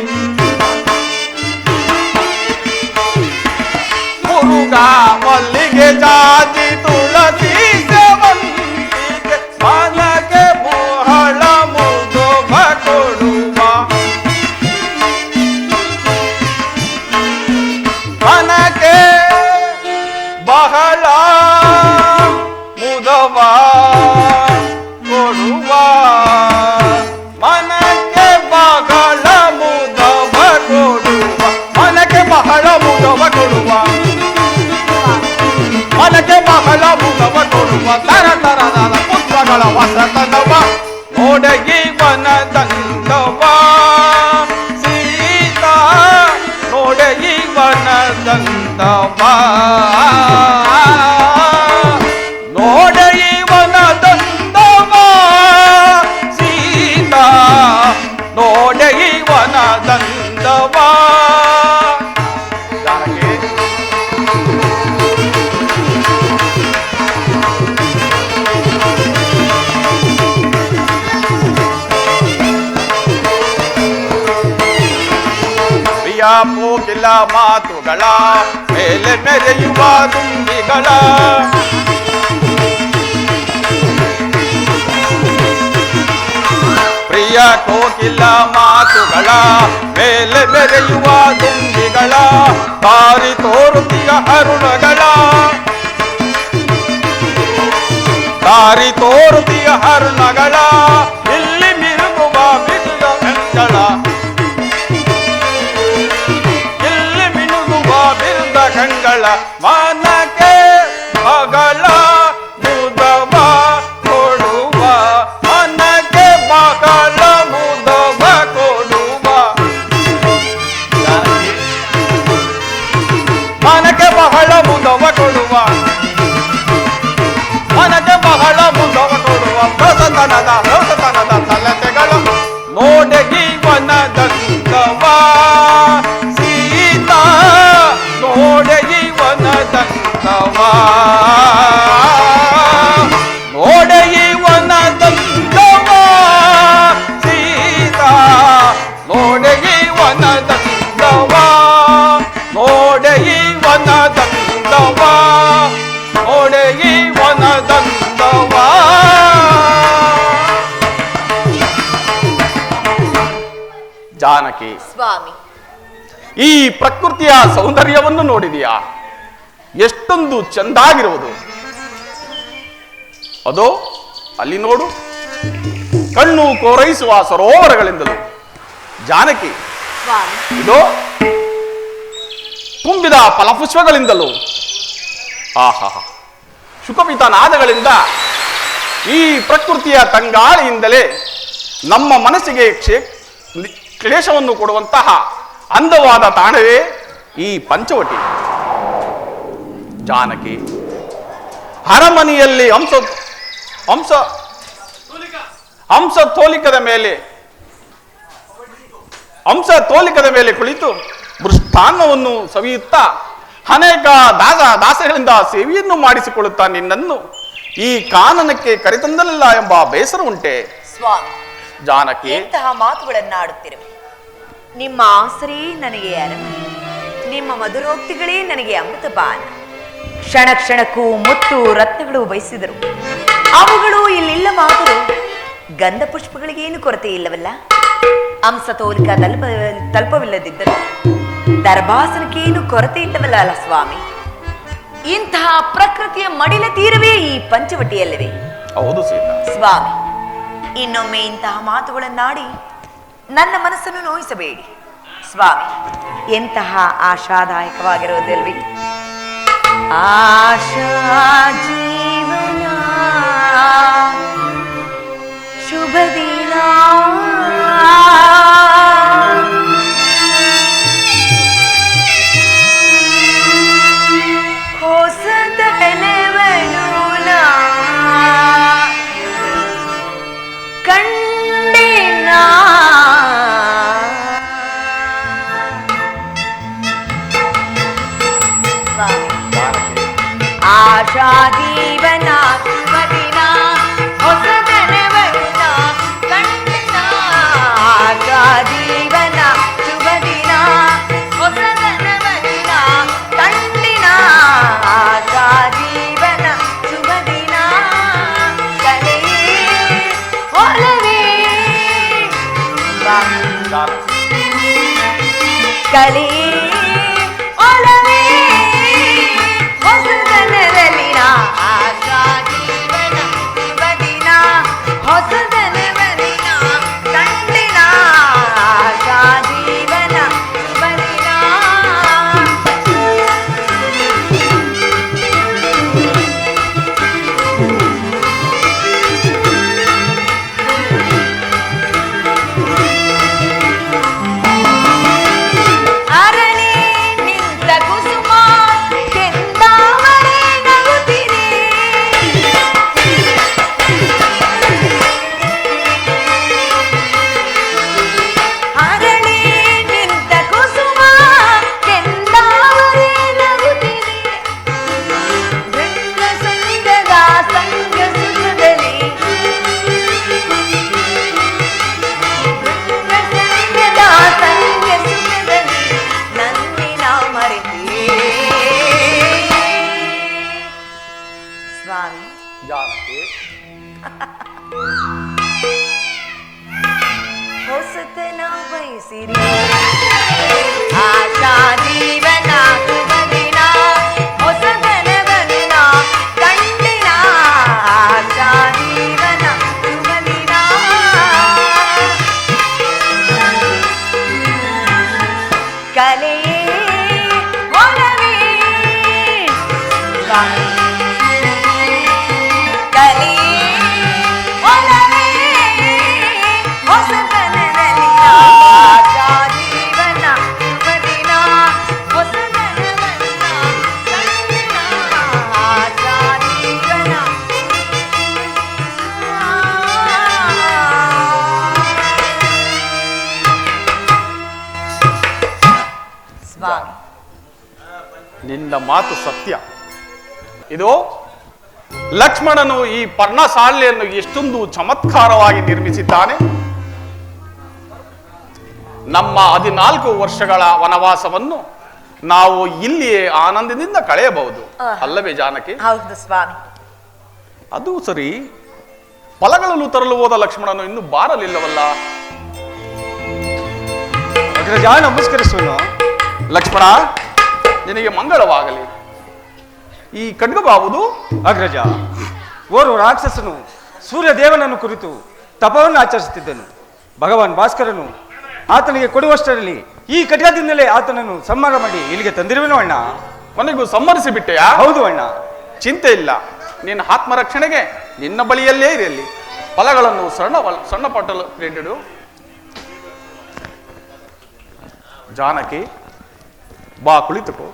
ಮುರುಘ ಮಲ್ಲಿಗೆ ಜಾಜಿ ತುಳಸಿ ಸೇವಂತಿಗೆ ಮನಗೆ ಬಹಳ ಮುದುವ ಕೊಡುವ ಮನಗೆ ಬಹಳ ಮುದವ ಕೊಡುವ ಮನಕ್ಕೆ ಬಹಳ ಮುದವ ಕೊಡುವ ಮನಕ್ಕೆ ಬಹಳ ಮುದವ ಕೊಡುವ ಮನಕ್ಕೆ ಬಹಳ ಮುದವ ಕೊಡುವ ತರ ತರದಾದ ಪುತ್ರಗಳ ವಸತನವ ನೋಡಗಿ ವನದಂದವ ಸೀತಾ ನೋಡಗಿ ವನದಂದವ ನೋಡಗಿ ವನದಂದವ ಸೀತಾ ನೋಡಗಿ ವನದಂದವ ಪ್ರಿಯ ಕೋಕಿಲ ಮಾತುಗಳ ಮೇಲೆ ಮೆರೆಯುವ ದುಂಬಿಗಳ ಪ್ರಿಯ ಕೋಕಿಲ ಮಾತುಗಳ ಮೇಲೆ ಮೆರೆಯುವ ದುಂಬಿಗಳ ದಾರಿ ತೋರುತ್ತಿಯ ಹರುಣಗಳ ದಾರಿ ತೋರುತ್ತಿಯ ಹರುಣಗಳ ಇಲ್ಲಿ ಮಿರುಗುವ ಬಿಡುವ ಕಂಗಳ ಇಲ್ಲಿ ಮಿನುಗುವ ಬಿರುದ ಕಂಗಳ ಮನಕ್ಕೆ ಮಗಳ ಮುದವ ಕೊಡುವ ಮನಕ್ಕೆ ಮಗಳ ಮುದವ ಕೊಡುವ ಮನಕ್ಕೆ ಬಹಳ ಮುದವ ಕೊಡುವ ಮನಕ್ಕೆ ಬಹಳ ಮುದವ ಕೊಡುವ ಹೊಸತನದ ತಲತೆಗಳು ನೋಡಗಿ ವನದಂದವ ಸೀತಾ ನೋಡಗಿ ವನದಂದವ ನೋಡಗಿ ವನದಂದವ ಸೀತಾ ನೋಡಗಿ ವನದಂದವ ನೋಡಗಿ ವನದಂದವ ನೋಡಗಿ ವನದಂದವ ಜಾನಕಿ ಸ್ವಾಮಿ, ಈ ಪ್ರಕೃತಿಯ ಸೌಂದರ್ಯವನ್ನು ನೋಡಿದೆಯಾ? ಎಷ್ಟೊಂದು ಚೆಂದಾಗಿರುವುದು. ಅದೋ ಅಲ್ಲಿ ನೋಡು, ಕಣ್ಣು ಕೋರೈಸುವ ಸರೋವರಗಳಿಂದಲೂ ಜಾನಕಿ ಸ್ವಾಮಿ, ಇದೋ ತುಂಬಿದ ಫಲಪುಷ್ಪಗಳಿಂದಲೂ ಆಹಾ ಶುಕಪಿತ ನಾದಗಳಿಂದ ಈ ಪ್ರಕೃತಿಯ ತಂಗಾಳಿಯಿಂದಲೇ ನಮ್ಮ ಮನಸ್ಸಿಗೆ ಕ್ಲೇಶವನ್ನು ಕೊಡುವಂತಹ ಅಂದವಾದ ತಾಣವೇ ಈ ಪಂಚವಟಿ. ಜಾನಕಿ ಅರಮನೆಯಲ್ಲಿ ಹಂಸ ತೋಲಿಕದ ಮೇಲೆ ಕುಳಿತು ಮೃಷ್ಟಾನ್ನವನ್ನು ಸವಿಯುತ್ತಾ ಅನೇಕ ದಾಸಗಳಿಂದ ಸೇವೆಯನ್ನು ಮಾಡಿಸಿಕೊಳ್ಳುತ್ತಾ ನಿನ್ನನ್ನು ಈ ಕಾನನಕ್ಕೆ ಕರೆತಂದಲಿಲ್ಲ ಎಂಬ ಬೇಸರ ಉಂಟೆ ಸ್ವಾಮಿ. ಜಾನಕಿ? ಎಂತಹ ಮಾತುಗಳನ್ನಾಡುತ್ತಿರುವೆ. ನಿಮ್ಮ ಆಸರೆ ನನಗೆ ಅರಮನೆ, ನಿಮ್ಮ ಮಧುರೋಕ್ತಿಗಳೇ ನನಗೆ ಅಮೃತಪಾನ. ಕ್ಷಣ ಕ್ಷಣಕ್ಕೂ ಮುತ್ತು ರತ್ನಗಳು ಬಯಸಿದರು, ಅವುಗಳು ಇಲ್ಲಿಲ್ಲವಾದರೂ ಗಂಧ ಪುಷ್ಪಗಳಿಗೇನು ಕೊರತೆ ಇಲ್ಲವಲ್ಲ. ಹಂಸತೋಲಿಕ ತಲ್ಪವಿಲ್ಲದಿದ್ದರೂ ದರ್ಭಾಸನಕ್ಕೇನು ಕೊರತೆ ಇಲ್ಲವಲ್ಲ ಅಲ್ಲ ಸ್ವಾಮಿ. ಇಂತಹ ಪ್ರಕೃತಿಯ ಮಡಿಲ ತೀರವೇ ಈ ಪಂಚವಟಿಯಲ್ಲವೇ? ಹೌದು ಸೀತಾ. ಸ್ವಾಮಿ, ಇನ್ನೊಮ್ಮೆ ಇಂತಹ ಮಾತುಗಳನ್ನಾಡಿ ನನ್ನ ಮನಸ್ಸನ್ನು ನೋಯಿಸಬೇಡಿ ಸ್ವಾಮಿ. ಎಂತಹ ಆಶಾದಾಯಕವಾಗಿರುವುದಲ್ವಿ ಆಶಾ ಜೀವನ ಶುಭ ದಿನ. ಜೀವನ ಶುಭ ದಿನ ಹೊಸದನವನ್ನ ಕಂಡಿನ ಆಶಾ ಜೀವನ ಶುಭ ದಿನ ಹೊಸದನವನ್ನ ಕಂಡಿನ ಆಶಾ ಜೀವನ ಶುಭ ದಿನ ಕಲೆಯೇ ಒಲವೇ ಕಲೆ ಒಲವೇ ಹೊಸದನದಲ್ಲಿನ ಆಶಾ ಜೀವನ ಶುಭ ದಿನ ಹೊಸದನವನ್ನ ಕಂಡಿನ ಆಶಾ ಜೀವನ ಶುಭ ದಿನ ಅರಳಿ ನಿಂತ ಕುಸುಮ ಕೆಂದಾವರೆ ನಗುತ್ತಿದೆ ಅರಳಿ ನಿಂತ ಕುಸುಮ ಕೆಂದಾವರೆ ನಗುತ್ತಿದೆ ಬೃಂದ ಸಂಗದ ಸಂಗ ಸುಖದಲ್ಲಿ ಬೃಂದ ಸಂಗದ ಸಂಗ ಸುಖದಲ್ಲಿ ನನ್ನಿನ ಮರೆತಿಯೇ ಸ್ವಾಮಿ ಜಾನಕಿ, ಹೊಸತನ ಬಯಸಿರಿ ಆಶಾ ಜೀವನ ಶುಭ ದಿನ ಹೊಸತನವನ್ನ ಕಂಡಿನ ಆಶಾ ಜೀವನ ಶುಭ ದಿನ ಕಲೆಯೇ ಒಲವೇ ಕಲೆಯೇ ಒಲವೇ ಹೊಸತನದಲ್ಲಿ ಆಶಾ ಜೀವನ ಶುಭ ದಿನ ಹೊಸತನವನ್ನ ಕಂಡಿನ ಆಶಾ ಜೀವನ ಸ್ವಾಮಿ ನಿನ್ನ ಮಾತು ಸತ್ಯ. ಇದು ಲಕ್ಷ್ಮಣನು ಈ ಪರ್ಣಶಾಲೆಯನ್ನು ಎಷ್ಟೊಂದು ಚಮತ್ಕಾರವಾಗಿ ನಿರ್ಮಿಸಿದ್ದಾನೆ. ನಮ್ಮ 14 ವರ್ಷಗಳ ವನವಾಸವನ್ನು ನಾವು ಇಲ್ಲಿಯೇ ಆನಂದದಿಂದ ಕಳೆಯಬಹುದು, ಅಲ್ಲವೇ ಜಾನಕಿ? ಹೌದು ಸ್ವಾಮಿ. ಅದು ಸರಿ, ಫಲಗಳನ್ನು ತರಲು ಹೋದ ಲಕ್ಷ್ಮಣನು ಇನ್ನೂ ಬಾರಲಿಲ್ಲವಲ್ಲ? ಅಗ್ರಜ ನಮಸ್ಕರಿಸುವನು. ಲಕ್ಷ್ಮಣ, ನಿನಗೆ ಮಂಗಳವಾಗಲಿ. ಈ ಖಡ್ಗವಾವುದು? ಅಗ್ರಜ, ಓರ್ವ ರಾಕ್ಷಸನು ಸೂರ್ಯದೇವನನ್ನು ಕುರಿತು ತಪವನ್ನು ಆಚರಿಸುತ್ತಿದ್ದನು. ಭಗವಾನ್ ಭಾಸ್ಕರನು ಆತನಿಗೆ ಕೊಡುವಷ್ಟರಲ್ಲಿ ಈ ಖಡ್ಗದಿಂದಲೇ ಆತನನ್ನು ಸಂಹಾರ ಮಾಡಿ ಇಲ್ಲಿಗೆ ತಂದಿರುವೆನು ಅಣ್ಣ. ಕೊನೆಗೂ ಸಂಹರಿಸಿ ಬಿಟ್ಟೆಯಾ? ಹೌದು ಅಣ್ಣ. ಚಿಂತೆ ಇಲ್ಲ, ನಿನ್ನ ಆತ್ಮರಕ್ಷಣೆಗೆ ನಿನ್ನ ಬಳಿಯಲ್ಲೇ ಇರಲಿ. ಫಲಗಳನ್ನು ಸಣ್ಣ ಪಟ್ಟಲು ನೀಡಿಡು. ಜಾನಕಿ, ಬಾ ಕುಳಿತುಕೋ.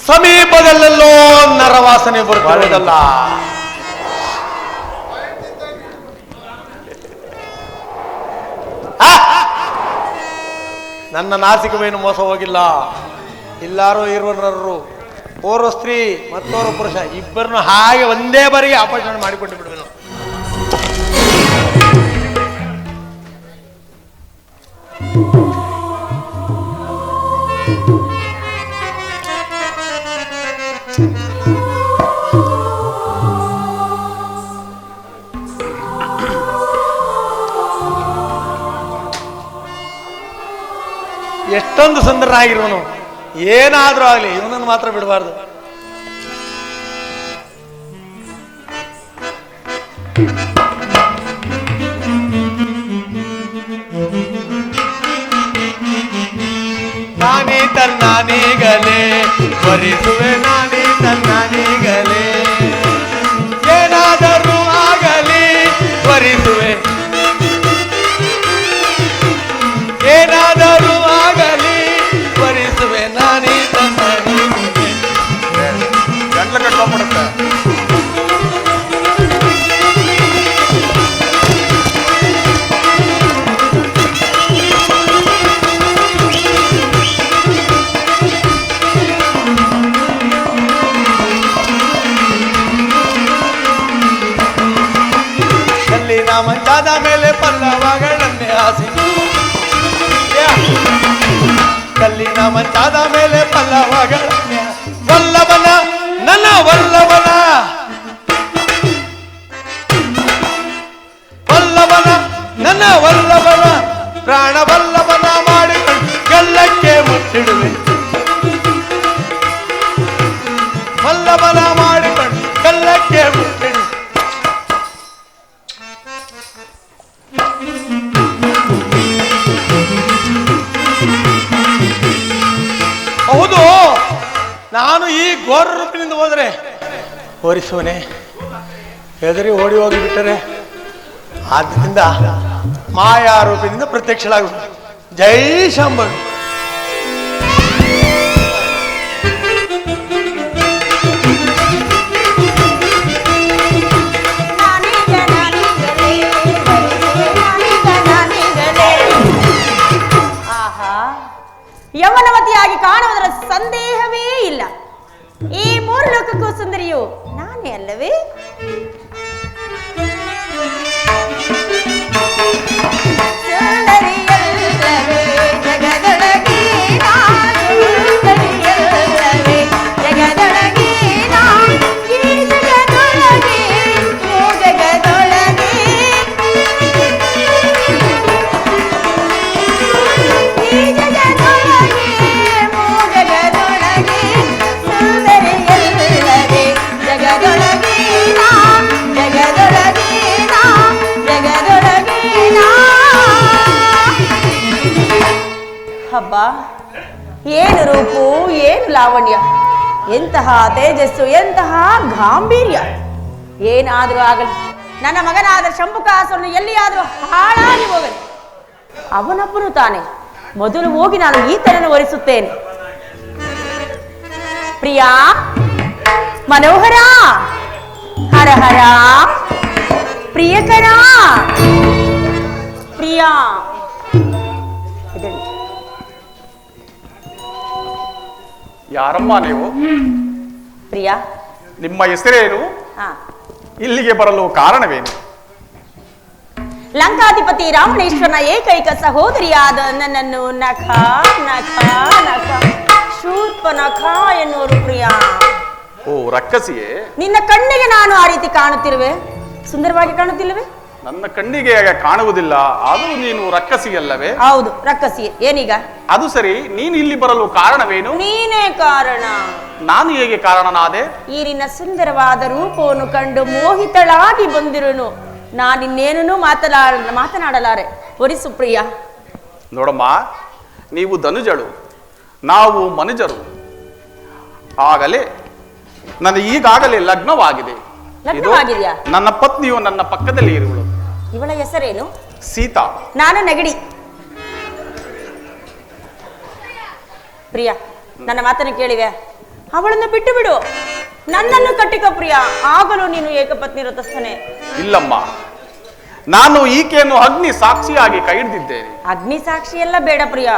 ಸಮೀಪದಲ್ಲೆಲ್ಲೋ ನರವಾಸನೆ ಬರುತ್ತಿರುವುದಲ್ಲ. ನನ್ನ ನಾಸಿಕವೇನು ಮೋಸ ಹೋಗಿಲ್ಲ. ಇಲ್ಲಾರೋ ಇರುವನರು, ಓರ್ವ ಸ್ತ್ರೀ ಮತ್ತೋರ್ವ ಪುರುಷ ಇಬ್ಬರನ್ನು ಹಾಗೆ ಒಂದೇ ಬಾರಿಗೆ ಅಪಹರಣ ಮಾಡಿಕೊಂಡು ಬಿಡುವೆನು. ಎಷ್ಟೊಂದು ಸುಂದರನಾಗಿರುವನು. ಏನಾದ್ರೂ ಆಗಲಿ, ಇವನನ್ನು ಮಾತ್ರ ಬಿಡಬಾರ್ದು. ನಾನೇ ತನ್ನಾನೀಗಲೇ ಬರಿಸುವೆ, ನಾನೇ ತನ್ನಾನೀಗಲೇ ಏನಾದರೂ ಆಗಲಿ ಬರಿಸುವೆ, ಏನಾದರೂ ಆಗಲಿ ಬರಿಸುವೆ, ನಾನೇ ತನ್ನಾನೀಗಲೇ ಮೇಲೆ ಪಲ್ಲವಗಳನ್ನೇ ಆಸೆ ಕಲ್ಲಿನ ಮಂಚಾದ ಮೇಲೆ ಪಲ್ಲವಗಳನ್ನೇ ವಲ್ಲಭನ ನನ್ನ ವಲ್ಲಭನ ವಲ್ಲಭನ ನನ್ನ ವಲ್ಲಭನ ಪ್ರಾಣ ವಲ್ಲಭನ ಮಾಡಿಕೊಂಡು ಗೆಲ್ಲಕ್ಕೆ ಮುಟ್ಟಿಡುವೆ ವಲ್ಲಭನ ಮಾಡಿಕೊಂಡು ಗೆಲ್ಲಕ್ಕೆ ಮುಟ್ಟಿಡುವೆ ಹೌದು ನಾನು ಈ ಘೋರ ರೂಪಿನಿಂದ ಹೋದರೆ ಹೋರಿಸುವನೆ ಹೆದರಿ ಓಡಿ ಹೋಗಿಬಿಟ್ಟರೆ ಆದ್ದರಿಂದ ಮಾಯಾ ರೂಪದಿಂದ ಪ್ರತ್ಯಕ್ಷಳಾಗುವುದು ಜೈ ಶಂಭು ಯವನವತಿಯಾಗಿ ಕಾಣುವುದರ ಸಂದೇಹವೇ ಇಲ್ಲ. ಈ ಮೂರು ಲೋಕಕ್ಕೂ ಸುಂದರಿಯು ನಾನೇ ಅಲ್ಲವೇ? ಹಬ್ಬ, ಏನು ರೂಪು, ಏನು ಲಾವಣ್ಯ, ಎಂತಹ ತೇಜಸ್ಸು, ಎಂತಹ ಗಾಂಭೀರ್ಯ. ಏನಾದರೂ ಆಗಲಿ, ನನ್ನ ಮಗನಾದ ಶಂಭುಕಾಸುರನು ಎಲ್ಲಿಯಾದರೂ ಹಾಳಾಗಿ ಹೋಗಲಿ, ಅವನೊಬ್ಬನು ತಾನೆ. ಮೊದಲು ಹೋಗಿ ನಾನು ಈತನನ್ನು ಒರೆಸುತ್ತೇನೆ. ಪ್ರಿಯಾ, ಮನೋಹರ, ಹರ ಹರ, ಪ್ರಿಯಕರ, ಪ್ರಿಯಾ. ಯಾರಮ್ಮ ನೀವು? ಪ್ರಿಯಾ. ನಿಮ್ಮ ಹೆಸರೇನು? ಇಲ್ಲಿಗೆ ಬರಲು ಕಾರಣವೇನು? ಲಂಕಾಧಿಪತಿ ರಾವಣೇಶ್ವರನ ಏಕೈಕ ಸಹೋದರಿಯಾದ ನನ್ನನ್ನು ನಖ ನಖ ನಖ ಶೂರ್ಪನಖ ಎನ್ನುವರು. ಪ್ರಿಯಾ, ಓ ರಕ್ಕಸಿಯೇ, ನಿನ್ನ ಕಣ್ಣಿಗೆ ನಾನು ಆ ರೀತಿ ಕಾಣುತ್ತಿರುವೆ? ಸುಂದರವಾಗಿ ಕಾಣುತ್ತಿಲ್ಲವೇ? ನನ್ನ ಕಣ್ಣಿಗೆ ಕಾಣುವುದಿಲ್ಲ, ಆದರೂ ನೀನು ರಕ್ಕಸಿಯಲ್ಲವೇ? ಹೌದು, ರಕ್ಕಸಿ. ಏನೀಗ? ಅದು ಸರಿ, ನೀನು ಇಲ್ಲಿ ಬರಲು ಕಾರಣವೇನು? ನೀನೇ ಕಾರಣ. ನಾನು ಹೇಗೆ ಕಾರಣನಾದೆ? ಈ ನಿನ್ನ ಸುಂದರವಾದ ರೂಪವನ್ನು ಕಂಡು ಮೋಹಿತಳಾಗಿ ಬಂದಿರುನು. ನಾನಿನ್ನೇನೂ ಮಾತನಾಡಲಾರೆ. ಒರಿಸು ಪ್ರಿಯ. ನೋಡಮ್ಮ, ನೀವು ಧನುಜಳು, ನಾವು ಮನುಜರು. ಆಗಲೇ ನನಗೆ ಈಗಾಗಲೇ ಲಗ್ನವಾಗಿದೆ. ಲಗ್ನವಾಗಿದೆಯಾ? ನನ್ನ ಪತ್ನಿಯು ನನ್ನ ಪಕ್ಕದಲ್ಲಿ ಇರುವಳು. ಇವಳ ಹೆಸರೇನು? ಸೀತಾ. ನಾನು ನೆಗಡಿ. ಪ್ರಿಯ, ನನ್ನ ಮಾತನ್ನು ಕೇಳಿವೆ? ಅವಳನ್ನು ಬಿಟ್ಟು ಬಿಡು, ನನ್ನನ್ನು ಕಟ್ಟಿಕೋ ಪ್ರಿಯ. ಆಗಲೂ ನೀನು ಏಕಪತ್ನಿ ವ್ರತಸ್ಥನೇ. ಇಲ್ಲಮ್ಮ, ನಾನು ಈಕೆಯನ್ನು ಅಗ್ನಿ ಸಾಕ್ಷಿಯಾಗಿ ಕೈ ಹಿಡಿದಿದ್ದೇನೆ. ಅಗ್ನಿ ಸಾಕ್ಷಿ ಎಲ್ಲ ಬೇಡ ಪ್ರಿಯ,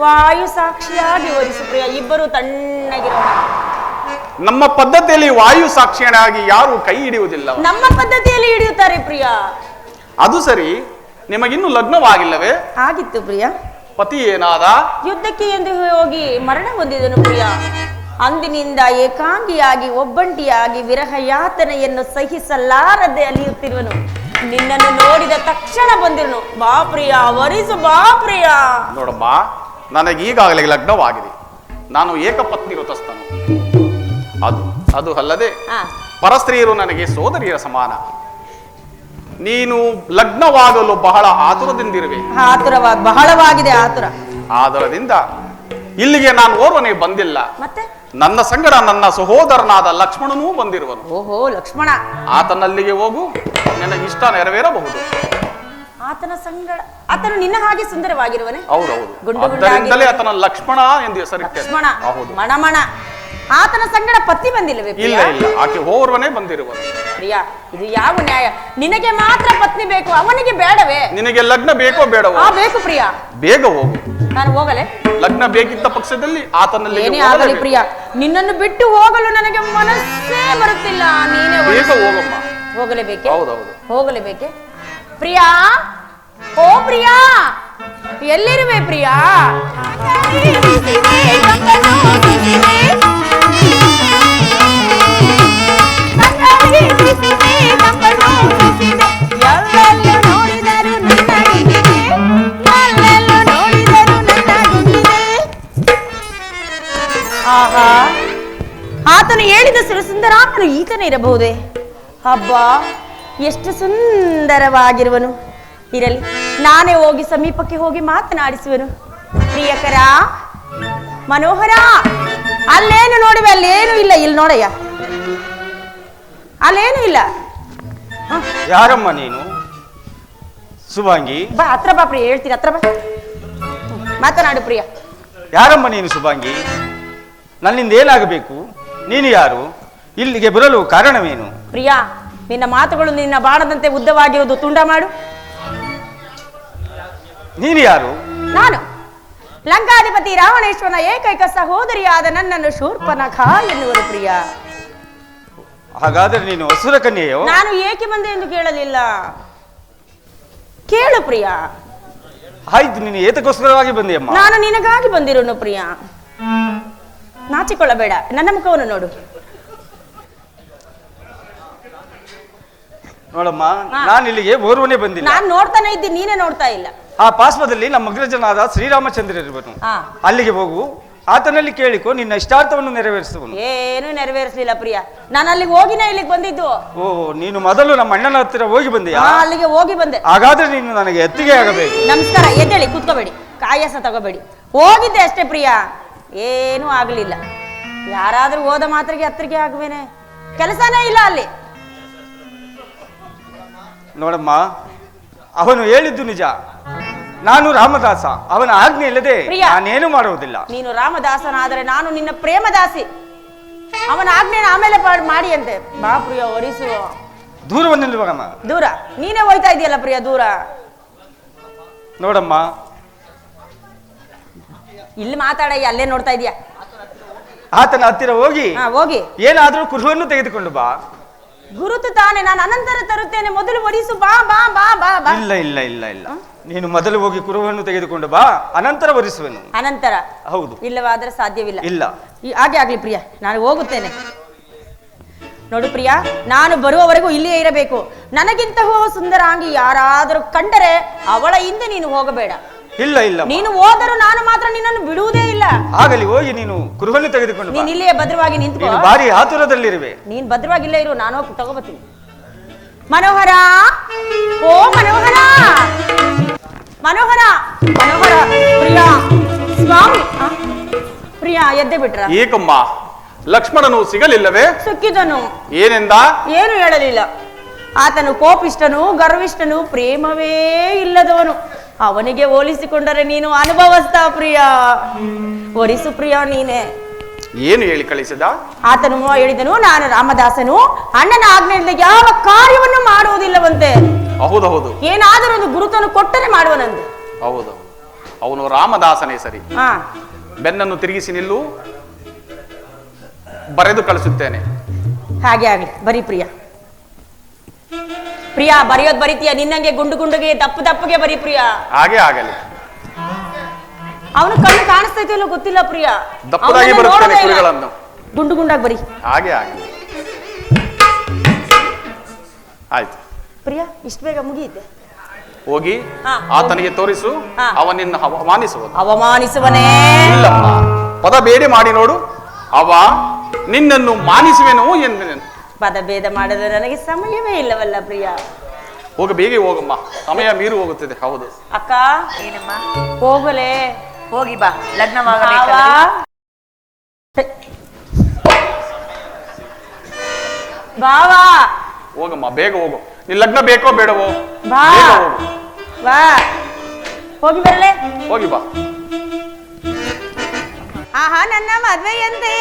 ವಾಯು ಸಾಕ್ಷಿಯಾಗಿ ಒರಿಸು ಪ್ರಿಯ. ಇಬ್ಬರು ತಣ್ಣಗಿರೋಣ. ನಮ್ಮ ಪದ್ಧತಿಯಲ್ಲಿ ವಾಯು ಸಾಕ್ಷಿಯಾಗಿ ಯಾರು ಕೈ ಹಿಡಿಯುವುದಿಲ್ಲ. ನಮ್ಮ ಪದ್ಧತಿಯಲ್ಲಿ ಹಿಡಿಯುತ್ತಾರೆ ಪ್ರಿಯ. ಅದು ಸರಿ, ನಿಮಗಿನ್ನೂ ಲಗ್ನವಾಗಿಲ್ಲವೇ? ಆಗಿತ್ತು ಪ್ರಿಯ. ಪತಿ ಏನಾದ? ಯುದ್ಧಕ್ಕೆ ಎಂದು ಹೋಗಿ ಮರಣ ಹೊಂದಿದನು ಪ್ರಿಯ. ಅಂದಿನಿಂದ ಏಕಾಂಗಿಯಾಗಿ ಒಬ್ಬಂಟಿಯಾಗಿ ವಿರಹ ಯಾತನೆಯನ್ನು ಸಹಿಸಲಾರದೆ ಅಲಿಯುತ್ತಿರುವನು. ನಿನ್ನನ್ನು ನೋಡಿದ ತಕ್ಷಣ ಬಂದಿರುನು. ಬಾ ಪ್ರಿಯ, ವರಿಸು ಬಾ ಪ್ರಿಯ. ನೋಡಮ್ಮ, ನನಗೆ ಈಗಾಗಲೇ ಲಗ್ನವಾಗಿದೆ. ನಾನು ಏಕಪತ್ನಿ ವ್ರತಸ್ಥನು. ಅದು ಅಲ್ಲದೆ ಪರಸ್ತ್ರೀಯರು ನನಗೆ ಸೋದರಿಯರ ಸಮಾನ. ನೀನು ಲಗ್ನವಾಗಲು ಬಹಳ ಆತುರದಿಂದಿರುವೆ. ಬಹಳವಾಗಿದೆ ಆತುರ. ಆದರದಿಂದ ಇಲ್ಲಿಗೆ ನಾನು ಓರ್ವನೇ ಬಂದಿಲ್ಲ. ಮತ್ತೆ ನನ್ನ ಸಂಗಡ ನನ್ನ ಸಹೋದರನಾದ ಲಕ್ಷ್ಮಣನೂ ಬಂದಿರುವನು. ಓಹೋ, ಲಕ್ಷ್ಮಣ. ಆತನಲ್ಲಿಗೆ ಹೋಗು, ನಿನಗೆ ಇಷ್ಟ ನೆರವೇರಬಹುದು. ಆತನ ಸಂಗಡ? ಆತನು ನಿನ್ನ ಹಾಗೆ ಸುಂದರವಾಗಿರುವನೆ? ಹೌದೌದು, ಅದರಿಂದಲೇ ಆತನ ಲಕ್ಷ್ಮಣ ಎಂದು ಹೆಸರಿಟ್ಟೆ. ಲಕ್ಷ್ಮಣ, ಮಣಮಣ. ಆತನ ಸಂಗಡ ಪತ್ನಿ ಬಂದಿಲ್ಲವೇ? ಇಲ್ಲ ಇಲ್ಲ, ಆಕೆ ಓರ್ವನೇ ಬಂದಿರುವನು. ಪ್ರಿಯ, ಇದು ಯಾವ ನ್ಯಾಯ? ನಿನಗೆ ಮಾತ್ರ ಪತ್ನಿ ಬೇಕು, ಅವನಿಗೆ ಬೇಡವೇ? ನಿನಗೆ ಲಗ್ನ ಬೇಕೋ ಬೇಡವೋ? ಬೇಕು ಪ್ರಿಯ. ಬೇಗ ಹೋಗು. ನಾನು ಹೋಗಲೆ? ಲಗ್ನ ಬೇಕಿದ್ದ ಪಕ್ಷದಲ್ಲಿ ಆತನಲ್ಲಿ ಏನೇ ಆಗಲಿ ಪ್ರಿಯ, ನಿನ್ನನ್ನು ಬಿಟ್ಟು ಹೋಗಲು ನನಗೆ ಮನಸ್ಸೇ ಬರುತ್ತಿಲ್ಲ. ನೀನೇ ಬೇಗ ಹೋಗಮ್ಮ. ಹೋಗಲೇಬೇಕೆ? ಹೌದೌದು, ಹೋಗಲೇಬೇಕೆ? ಪ್ರಿಯಾ, ಪ್ರಿಯಾ, ಎಲ್ಲಿರುವೆ ಪ್ರಿಯಾ? ಆಹಾ, ಆತನು ಹೇಳಿದ ಸುರಸುಂದರಾಮನು ಈತನೇ ಇರಬಹುದೇ? ಹಬ್ಬ, ಎಷ್ಟು ಸುಂದರವಾಗಿರುವನು. ಇರಲಿ, ನಾನೇ ಹೋಗಿ ಸಮೀಪಕ್ಕೆ ಹೋಗಿ ಮಾತನಾಡಿಸುವನು. ಪ್ರಿಯಕರ, ಮನೋಹರ, ಅಲ್ಲೇನು ನೋಡಿವೆ? ಅಲ್ಲೇನು ಇಲ್ಲ. ಇಲ್ಲಿ ನೋಡಯ್ಯ, ಅಲ್ಲೇನು ಇಲ್ಲ. ಯಾರಮ್ಮ ನೀನು? ಸುಭಾಂಗಿ. ಬಾ, ಹತ್ರ ಬಾ ಪ್ರಿಯ, ಹೇಳ್ತೀರಿ, ಹತ್ರ ಬಾ, ಮಾತನಾಡು ಪ್ರಿಯ. ಯಾರಮ್ಮ ನೀನು ಸುಭಾಂಗಿ? ನನ್ನಿಂದ ಏನಾಗಬೇಕು? ನೀನು ಯಾರು? ಇಲ್ಲಿಗೆ ಬರಲು ಕಾರಣವೇನು? ಪ್ರಿಯ, ನಿನ್ನ ಮಾತುಗಳು ನಿನ್ನ ಬಾಣದಂತೆ ಉದ್ದವಾಗಿರುವುದು ತುಂಡ ಮಾಡು. ನೀನು ಯಾರು? ನಾನು ಲಂಕಾಧಿಪತಿ ರಾವಣೇಶ್ವರನ ಏಕೈಕ ಸಹೋದರಿಯಾದ ನನ್ನನ್ನು ಶೂರ್ಪನಖ ಎನ್ನುವರು ಪ್ರಿಯ. ಹಾಗಾದರೆ ನೀನು ಅಸುರ ಕನ್ಯೆಯೋ? ನಾನು ಏಕೆ ಬಂದೆ ಎಂದು ಕೇಳಲಿಲ್ಲ, ಕೇಳು ಪ್ರಿಯ. ಆಯ್ತು, ನೀನು ಏತಕ್ಕೋಸ್ಕರವಾಗಿ ಬಂದೆಯಮ್ಮ? ನಾನು ನಿನಗಾಗಿ ಬಂದಿರೋನು ಪ್ರಿಯ. ನಾಚಿಕೊಳ್ಳಬೇಡ, ನನ್ನ ಮುಖವನ್ನು ನೋಡು. ನೋಡಮ್ಮ, ನಾನು ಇಲ್ಲಿಗೆ ಓರ್ವನೇ ಬಂದಿಲ್ಲ. ನಾನು ನೋಡ್ತಾನೆ ಇದ್ದೀನಿ, ನೀನೇ ನೋಡ್ತಾ ಇಲ್ಲ. ಆ ಪಾರ್ಶ್ವದಲ್ಲಿ ನಮ್ಮ ಅಗ್ರಜನಾದ ಶ್ರೀರಾಮಚಂದ್ರ ಇರುವನು. ಅಲ್ಲಿಗೆ ಹೋಗು, ಆತನಲ್ಲಿ ಕೇಳಿಕೊ, ನಿನ್ನ ಇಷ್ಟಾರ್ಥವನ್ನು ನೆರವೇರಿಸುವನು. ಏನು ನೆರವೇರಿಸಲಿಲ್ಲ ಪ್ರಿಯ, ನಾನು ಅಲ್ಲಿಗೆ ಹೋಗಿನೇ ಇಲ್ಲಿಗೆ ಬಂದಿದ್ದು. ಓ, ನೀನು ಮೊದಲು ನಮ್ಮ ಅಣ್ಣನ ಹತ್ತಿರ ಹೋಗಿ ಬಂದೆಯಾ? ಅಲ್ಲಿಗೆ ಹೋಗಿ ಬಂದೆ. ಹಾಗಾದ್ರೆ ನೀನು ನನಗೆ ಎತ್ತಿಗೆ ಆಗಬೇಕು. ನಮಸ್ಕಾರ, ಎದ್ದೇಳಿ, ಕೂತ್ಕೋಬೇಡಿ, ಕಾಯಸ ತಗೋಬೇಡಿ. ಹೋಗಿದ್ದೆ ಅಷ್ಟೇ ಪ್ರಿಯ, ಏನೂ ಆಗಲಿಲ್ಲ. ಯಾರಾದ್ರೂ ಹೋದ ಮಾತ್ರಕ್ಕೆ ಹತ್ತಿರಗೆ ಆಗುವೇನೆ, ಕೆಲಸನೇ ಇಲ್ಲ ಅಲ್ಲಿ. ನೋಡಮ್ಮ, ಅವನು ಹೇಳಿದ್ದು ನಿಜ. ನಾನು ರಾಮದಾಸ, ಅವನ ಆಜ್ಞೆ ಇಲ್ಲದೆ ನಾನೇನು ಮಾಡುವುದಿಲ್ಲ. ನೀನು ರಾಮದಾಸನಾದರೆ ನಾನು ನಿನ್ನ ಪ್ರೇಮದಾಸಿ. ಅವನ ಆಜ್ಞೆನ ಆಮೇಲೆ ಮಾಡಿ ಅಂತೆ. ಬಾ ಪ್ರಿಯ, ಒರಿಸು. ದೂರವನ್ನಿಲ್ವಮ್ಮ? ದೂರ ನೀನೇ ಹೋಯ್ತಾ ಇದೆಯಲ್ಲ ಪ್ರಿಯ, ದೂರ. ನೋಡಮ್ಮ, ಇಲ್ಲಿ ಮಾತಾಡಯ್ಯ, ಅಲ್ಲೇ ನೋಡ್ತಾ ಇದೀಯಾ? ಆತನ ಹತ್ತಿರ ಹೋಗಿ ಹೋಗಿ ಏನಾದ್ರೂ ಕುರುವನ್ನು ತೆಗೆದುಕೊಂಡು ಬಾ. ಗುರುತು ತಾನೆ, ನಾನು ಅನಂತರ ತರುತ್ತೇನೆ, ಮೊದಲು ಒರಿಸು. ಬಾ ಬಾ ಬಾ ಬಾ ಬಾ. ಇಲ್ಲ ಇಲ್ಲ ಇಲ್ಲ ಇಲ್ಲ, ನೀನು ಮೊದಲು ಹೋಗಿ ಕುರುವನ್ನು ತೆಗೆದುಕೊಂಡು ಬಾ, ಅನಂತರ ಒರಿಸುವೆನು. ಅನಂತರ? ಹೌದು. ಇಲ್ಲವಾದ್ರೆ ಸಾಧ್ಯವಿಲ್ಲ. ಇಲ್ಲ, ಹಾಗೆ ಆಗ್ಲಿ ಪ್ರಿಯ, ನಾನು ಹೋಗುತ್ತೇನೆ. ನೋಡು ಪ್ರಿಯ, ನಾನು ಬರುವವರೆಗೂ ಇಲ್ಲಿಯೇ ಇರಬೇಕು. ನನಗಿಂತ ಸುಂದರಾಂಗಿ ಯಾರಾದರೂ ಕಂಡರೆ ಅವಳ ಹಿಂದೆ ನೀನು ಹೋಗಬೇಡ. ಇಲ್ಲ ಇಲ್ಲ, ನೀನು ಹೋದರೂ ನಾನು ಮಾತ್ರ ನಿನ್ನನ್ನು ಬಿಡುವುದೇ ಇಲ್ಲ. ಆಗಲಿ, ಹೋಗಿ ನೀನು ಕುರುವನ್ನು ತೆಗೆದುಕೊಂಡು ನೀನು ಇಲ್ಲಿಯೇ ಭದ್ರವಾಗಿ ನಿಂತ್ಕೋ. ಭಾರಿ ಆತುರದಲ್ಲಿರುವೆ. ನೀನ್ ಭದ್ರವಾಗಿ ಇಲ್ಲೇ ಇರು, ನಾನು ಹೋಗಿ ತಗೋಬತ್ತೀನಿ. ಮನೋಹರ, ಓ ಮನೋಹರ, ಮನೋಹರ, ಮನೋಹರ, ಪ್ರಿಯ, ಸ್ವಾಮಿ. ಪ್ರಿಯ ಎದ್ದೆ ಬಿಟ್ರ? ಏಕಮ್ಮ, ಲಕ್ಷ್ಮಣನು ಸಿಗಲಿಲ್ಲವೇ? ಸಿಕ್ಕಿದನು. ಏನೆಂದ? ಏನು ಹೇಳಲಿಲ್ಲ. ಆತನು ಕೋಪಿಷ್ಟನು, ಗರ್ವಿಷ್ಠನು, ಪ್ರೇಮವೇ ಇಲ್ಲದವನು. ಅವನಿಗೆ ಹೋಲಿಸಿಕೊಂಡರೆ ನೀನು ಅನುಭವಸ್ಥ ಪ್ರಿಯ. ಒರಿಸು ಪ್ರಿಯ ನೀನೆ. ಏನು ಹೇಳಿ ಕಳಿಸಿದ? ಆತನು ಹೇಳಿದನು, ನಾನು ರಾಮದಾಸನು, ಅಣ್ಣನ ಆಜ್ಞೆಯಿಂದ ಯಾವ ಕಾರ್ಯವನ್ನು ಮಾಡುವುದಿಲ್ಲವಂತೆ. ಹೌದೌದು, ಏನಾದರೂ ಒಂದು ಗುರುತನ್ನು ಕೊಟ್ಟರೆ ಮಾಡುವನಂತೆ. ಹೌದು, ಅವನು ರಾಮದಾಸನೇ ಸರಿ. ಬೆನ್ನನ್ನು ತಿರುಗಿಸಿ ನಿಲ್ಲು, ಬರೆದು ಕಳಿಸುತ್ತೇನೆ. ಹಾಗೆ ಆಗಲಿ, ಬರೀ ಪ್ರಿಯ. ಪ್ರಿಯ, ಬರೆಯೋದ್ ಬರೀತೀಯ, ನಿನ್ನಂಗೆ ಗುಂಡು ಗುಂಡುಗೆ ದಪ್ಪ ದಪ್ಪಗೆ ಬರೀ ಪ್ರಿಯ. ಹಾಗೆ ಆಗಲಿ. ಅವನು ಕಣ್ಣು ಕಾಣಿಸ್ತೈತೆ ಇಲ್ಲೋ ಗೊತ್ತಿಲ್ಲ ಪ್ರಿಯ. ದಪ್ಪದಾಗಿ ಬರುತ್ತೇನೆ ಕುರಿಗಳನ್ನು. ಗುಂಡು ಗುಂಡಾಗಿ ಬರೀ. ಹಾಗೆ ಆಗಲಿ. ಆಯ್ತು ಪ್ರಿಯ, ಇಷ್ಟು ಬೇಗ ಮುಗಿಯುತ್ತೆ. ಹೋಗಿ ಆತನಿಗೆ ತೋರಿಸು, ಅವನಿನ್ನು ಅವಮಾನಿಸುವನು. ಅವಮಾನಿಸುವನೇ? ಇಲ್ಲಮ್ಮ, ಪದ ಬೇರೆ ಮಾಡಿ ನೋಡು. ಅವ ನಿನ್ನನ್ನು ಮಾನಿಸುವೆನು ಎಂದು. ಪದಭೇದ ಮಾಡಲು ನನಗೆ ಸಮಯವೇ ಇಲ್ಲವಲ್ಲ ಪ್ರಿಯ. ಹೋಗ, ಬೇಗ ಹೋಗಮ್ಮ, ಸಮಯ ಮೀರು ಹೋಗುತ್ತದೆ. ಹೌದು ಅಕ್ಕ. ಏನಮ್ಮ? ಹೋಗಲೇ, ಹೋಗಿ ಬಾ, ಲಗ್ನವಾಗಬೇಕು. ಬಾವಾ, ಹೋಗಮ್ಮ, ಬೇಗ ಹೋಗು. ನೀನ್ ಲಗ್ನ ಬೇಕೋ ಬೇಡವೋ? ಬಾ, ಬಾ, ಹೋಗಿ ಬರಲೇ. ಹೋಗಿ ಬಾ. ಆಹಾ, ನನ್ನ ಮದುವೆಯಂತೆ,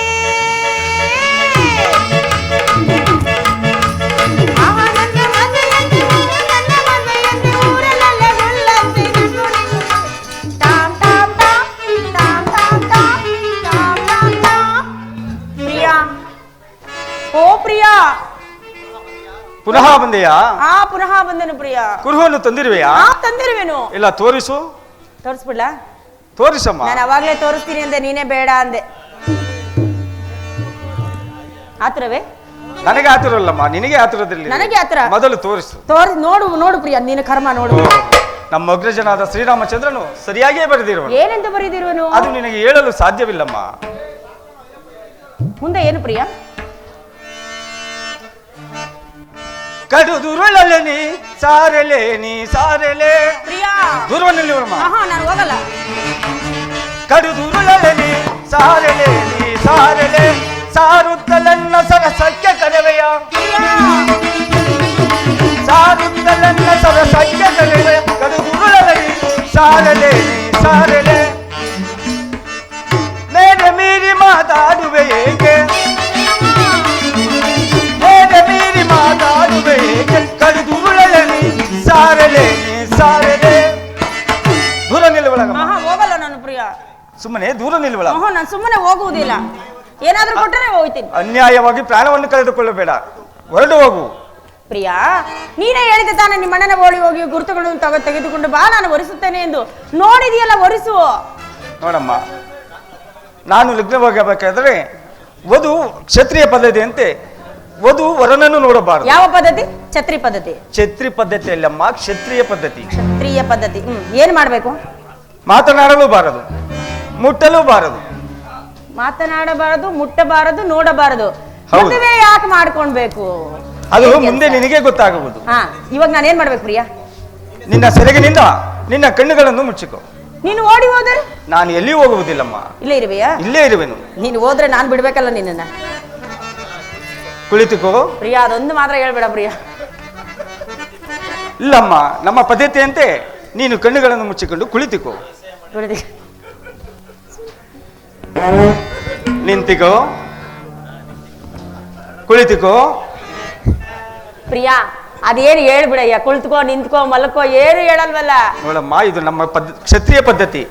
ಆಹಾ ನನ್ನ ಮದುವೆಯಂತೆ, ನನ್ನ ಮದುವೆಯಂತೆ, ಊರಲ್ಲೆಲ್ಲ ಗುಳ್ಳಂತೆ ಗುಂಗುಡಿ. ಟಾಮ್ ಟಾಮ್ ಟಾಮ್, ಟಾಮ್ ಟಾಮ್ ಟಾಮ್, ಟಾಮ್ ಟಾಮ್ ಟಾಮ್. ಪ್ರಿಯಾ, ಓ ಪ್ರಿಯಾ, ಪುನಃ ಬಂದೆಯಾ? ಪುನಃ ಬಂದೆನು ಪ್ರಿಯ. ಕುರುಹನ್ನು ತಂದಿರುವೆಯಾ? ತಂದಿರುವೆನು. ಇಲ್ಲ ತೋರಿಸು. ತೋರಿಸ್ಬಿಡ್ಲಾ? ತೋರಿಸಮ್ಮ. ನಾನು ಅವಾಗ್ಲೇ ತೋರಿಸ್ತೀನಿ ಅಂದೆ, ನೀನೇ ಬೇಡ ಅಂದೆ. ಆತುರವೇ? ನನಗೆ ಆತುರಲ್ಲಮ್ಮ, ನಿನಗೆ ಆತುರದಲ್ಲಿ. ನನಗೆ ಆತುರ. ಮೊದಲು ತೋರಿಸು. ನೋಡು ಪ್ರಿಯ, ನೀನು ಕರ್ಮ ನೋಡು. ನಮ್ಮ ಅಗ್ರಜನಾದ ಶ್ರೀರಾಮಚಂದ್ರನು ಸರಿಯಾಗಿಯೇ ಬರೆದಿರುವನು. ಏನೆಂದು ಬರೆದಿರುವನು? ಅದು ನಿನಗೆ ಹೇಳಲು ಸಾಧ್ಯವಿಲ್ಲಮ್ಮ. ಮುಂದೆ ಏನು ಪ್ರಿಯ? ಕಡುದುರುಳಲೆ ನೀ ಸಾರೆಲೆ ನೀ ಸಾರೆಲೆ. ಪ್ರಿಯ ದೂರವನ್ನಲ್ಲಿ ನಾನು ಹೋಗಲ್ಲ. ಕಡುದುರುಳಲೆ ನೀ ಸಾರೆಲೆ ನೀ ಸಾರೆಲೆ, ಸಾರುತ್ತಲನ್ನ ಸರಸಕ್ಕೆ ಕರೆವೆಯ. ಸಾರುತ್ತಲನ್ನ ಸರಸಕ್ಕೆ ಕರೆವೆ, ಕಡುದುರುಳಲೆ ನೀ ಸಾರೆಲೆ ನೀ ಸಾರೆಲೆ. ಮೇರೆ ಮೀರಿ ಮಾತಾಡುವೆ ಏಕೆ, ಮೇರೆ ಮೀರಿ ಮಾತಾಡುವೆ ಏಕೆ, ಕಡುದುರುಳಲೆ ನೀ ಸಾರೆಲೆ ನೀ ಸಾರೆಲೆ. ದೂರ ನಿಲ್ಲುವಳಗ. ಹೋಗಲ್ಲ ನಾನು ಪ್ರಿಯ. ಸುಮ್ಮನೆ ದೂರ ನಿಲ್ಲುವಳ. ನಾನು ಸುಮ್ಮನೆ ಹೋಗುವುದಿಲ್ಲ. ಏನಾದ್ರೂ ಕೊಟ್ಟರೆ ಹೋಗ್ತೀನಿ. ಅನ್ಯಾಯವಾಗಿ ಪ್ರಾಣವನ್ನು ಕಳೆದುಕೊಳ್ಳಬೇಡ, ಹೊರಡು ಹೋಗು. ಪ್ರಿಯಾ, ನೀನೇ ಹೇಳಿದೆ ತಾನೆ ನಿಮ್ಮ ಅಣ್ಣನ ಓಡಿ ಹೋಗಿ ಗುರುತುಗಳನ್ನು ತೆಗೆದುಕೊಂಡು ಬಾ, ನಾನು ಒರೆಸುತ್ತೇನೆ ಎಂದು. ನೋಡಿದೆಯಲ್ಲ, ಒರೆಸು. ನೋಡಮ್ಮ, ನಾನು ಲಗ್ನವಾಗಬೇಕಾದ್ರೆ ವಧು ಕ್ಷತ್ರಿಯ ಪದ್ಧತಿಯಂತೆ ವಧು ವರನನ್ನು ನೋಡಬಾರದು. ಯಾವ ಪದ್ಧತಿ? ಛತ್ರಿ ಪದ್ಧತಿ. ಛತ್ರಿ ಪದ್ಧತಿ ಅಲ್ಲಮ್ಮ, ಕ್ಷತ್ರಿಯ ಪದ್ಧತಿ. ಕ್ಷತ್ರಿಯ ಪದ್ಧತಿ. ಏನ್ ಮಾಡ್ಬೇಕು? ಮಾತನಾಡಲು ಬಾರದು, ಮುಟ್ಟಲು ಬಾರದು. ಮಾತನಾಡಬಾರದು, ಮುಟ್ಟಬಾರದು, ನೋಡಬಾರದು. ಹೌದು. ಮದುವೆ ಯಾಕೆ ಮಾಡ್ಕೊಳ್ಬೇಕು? ಅದು ಮುಂದೆ ನಿನಗೆ ಗೊತ್ತಾಗುವುದು. ಇವಾಗ ನಾನೇನ್ ಮಾಡ್ಬೇಕು ಪ್ರಿಯಾ? ನಿನ್ನ ಸೆರಗಿನಿಂದ ನಿನ್ನ ಕಣ್ಣುಗಳನ್ನು ಮುಚ್ಚಿಕೊ. ನೀನು ಓಡಿ ಹೋದರೆ? ನಾನು ಎಲ್ಲಿಯೂ ಹೋಗುವುದಿಲ್ಲಮ್ಮ, ಇಲ್ಲೇ ಇರುವೆಯಾ? ಇಲ್ಲೇ ಇರುವೆನು. ನೀನು ಹೋದ್ರೆ ನಾನ್ ಬಿಡ್ಬೇಕಲ್ಲ ನಿನ್ನ. ಕುಳಿತುಕೋ. ಪ್ರಿಯಾ, ಅದೊಂದು ಮಾತ್ರ ಹೇಳ್ಬೇಡ ಪ್ರಿಯಾ. ಇಲ್ಲಮ್ಮ, ನಮ್ಮ ಪದ್ಧತಿಯಂತೆ ನೀನು ಕಣ್ಣುಗಳನ್ನು ಮುಚ್ಚಿಕೊಂಡು ಕುಳಿತುಕೋ. ನಿಂತಿಕೋ, ಕುಳಿತುಕೋ. ಪ್ರಿಯಾ, ಅದೇನು ಹೇಳ್ಬಿಡಯ್ಯ. ಕುಳಿತುಕೋ, ನಿಂತ್ಕೋ, ಮಲ್ಕೋ, ಏನು ಹೇಳಲ್ವಲ್ಲ. ನೋಡಮ್ಮ, ಇದು ನಮ್ಮ ಕ್ಷತ್ರಿಯ ಪದ್ಧತಿ.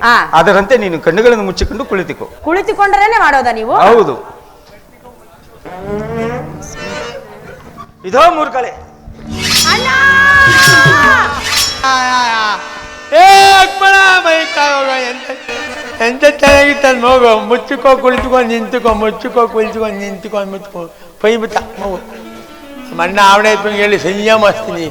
ಅದರಂತೆ ನೀನು ಕಣ್ಣುಗಳನ್ನು ಮುಚ್ಚಿಕೊಂಡು ಕುಳಿತುಕೋ. ಕುಳಿತುಕೊಂಡ್ರೇನೆ ಮಾಡೋದಾ ನೀವು? ಹೌದು. ಇದೋ ಮೂರ್ಖಳೆ. ಎಂತ ಚೆನ್ನಾಗಿತ್ತ ಮಗು. ಮುಚ್ಚಿಕೋ ಕುಳಿತುಕೊ ನಿಂತುಕೋ, ಮುಚ್ಚಿಕೋ ಕುಳಿತುಕೊ ನಿಂತುಕೊ, ಮುಚ್ಚಿಕೋ ಪೈ ಬಿಟ್ಟ ಮಗು. ಮಣ್ಣ ಆವಣೆ ಹೇಳಿ ಸಂಯಮ ಅಸ್ತೀನಿ.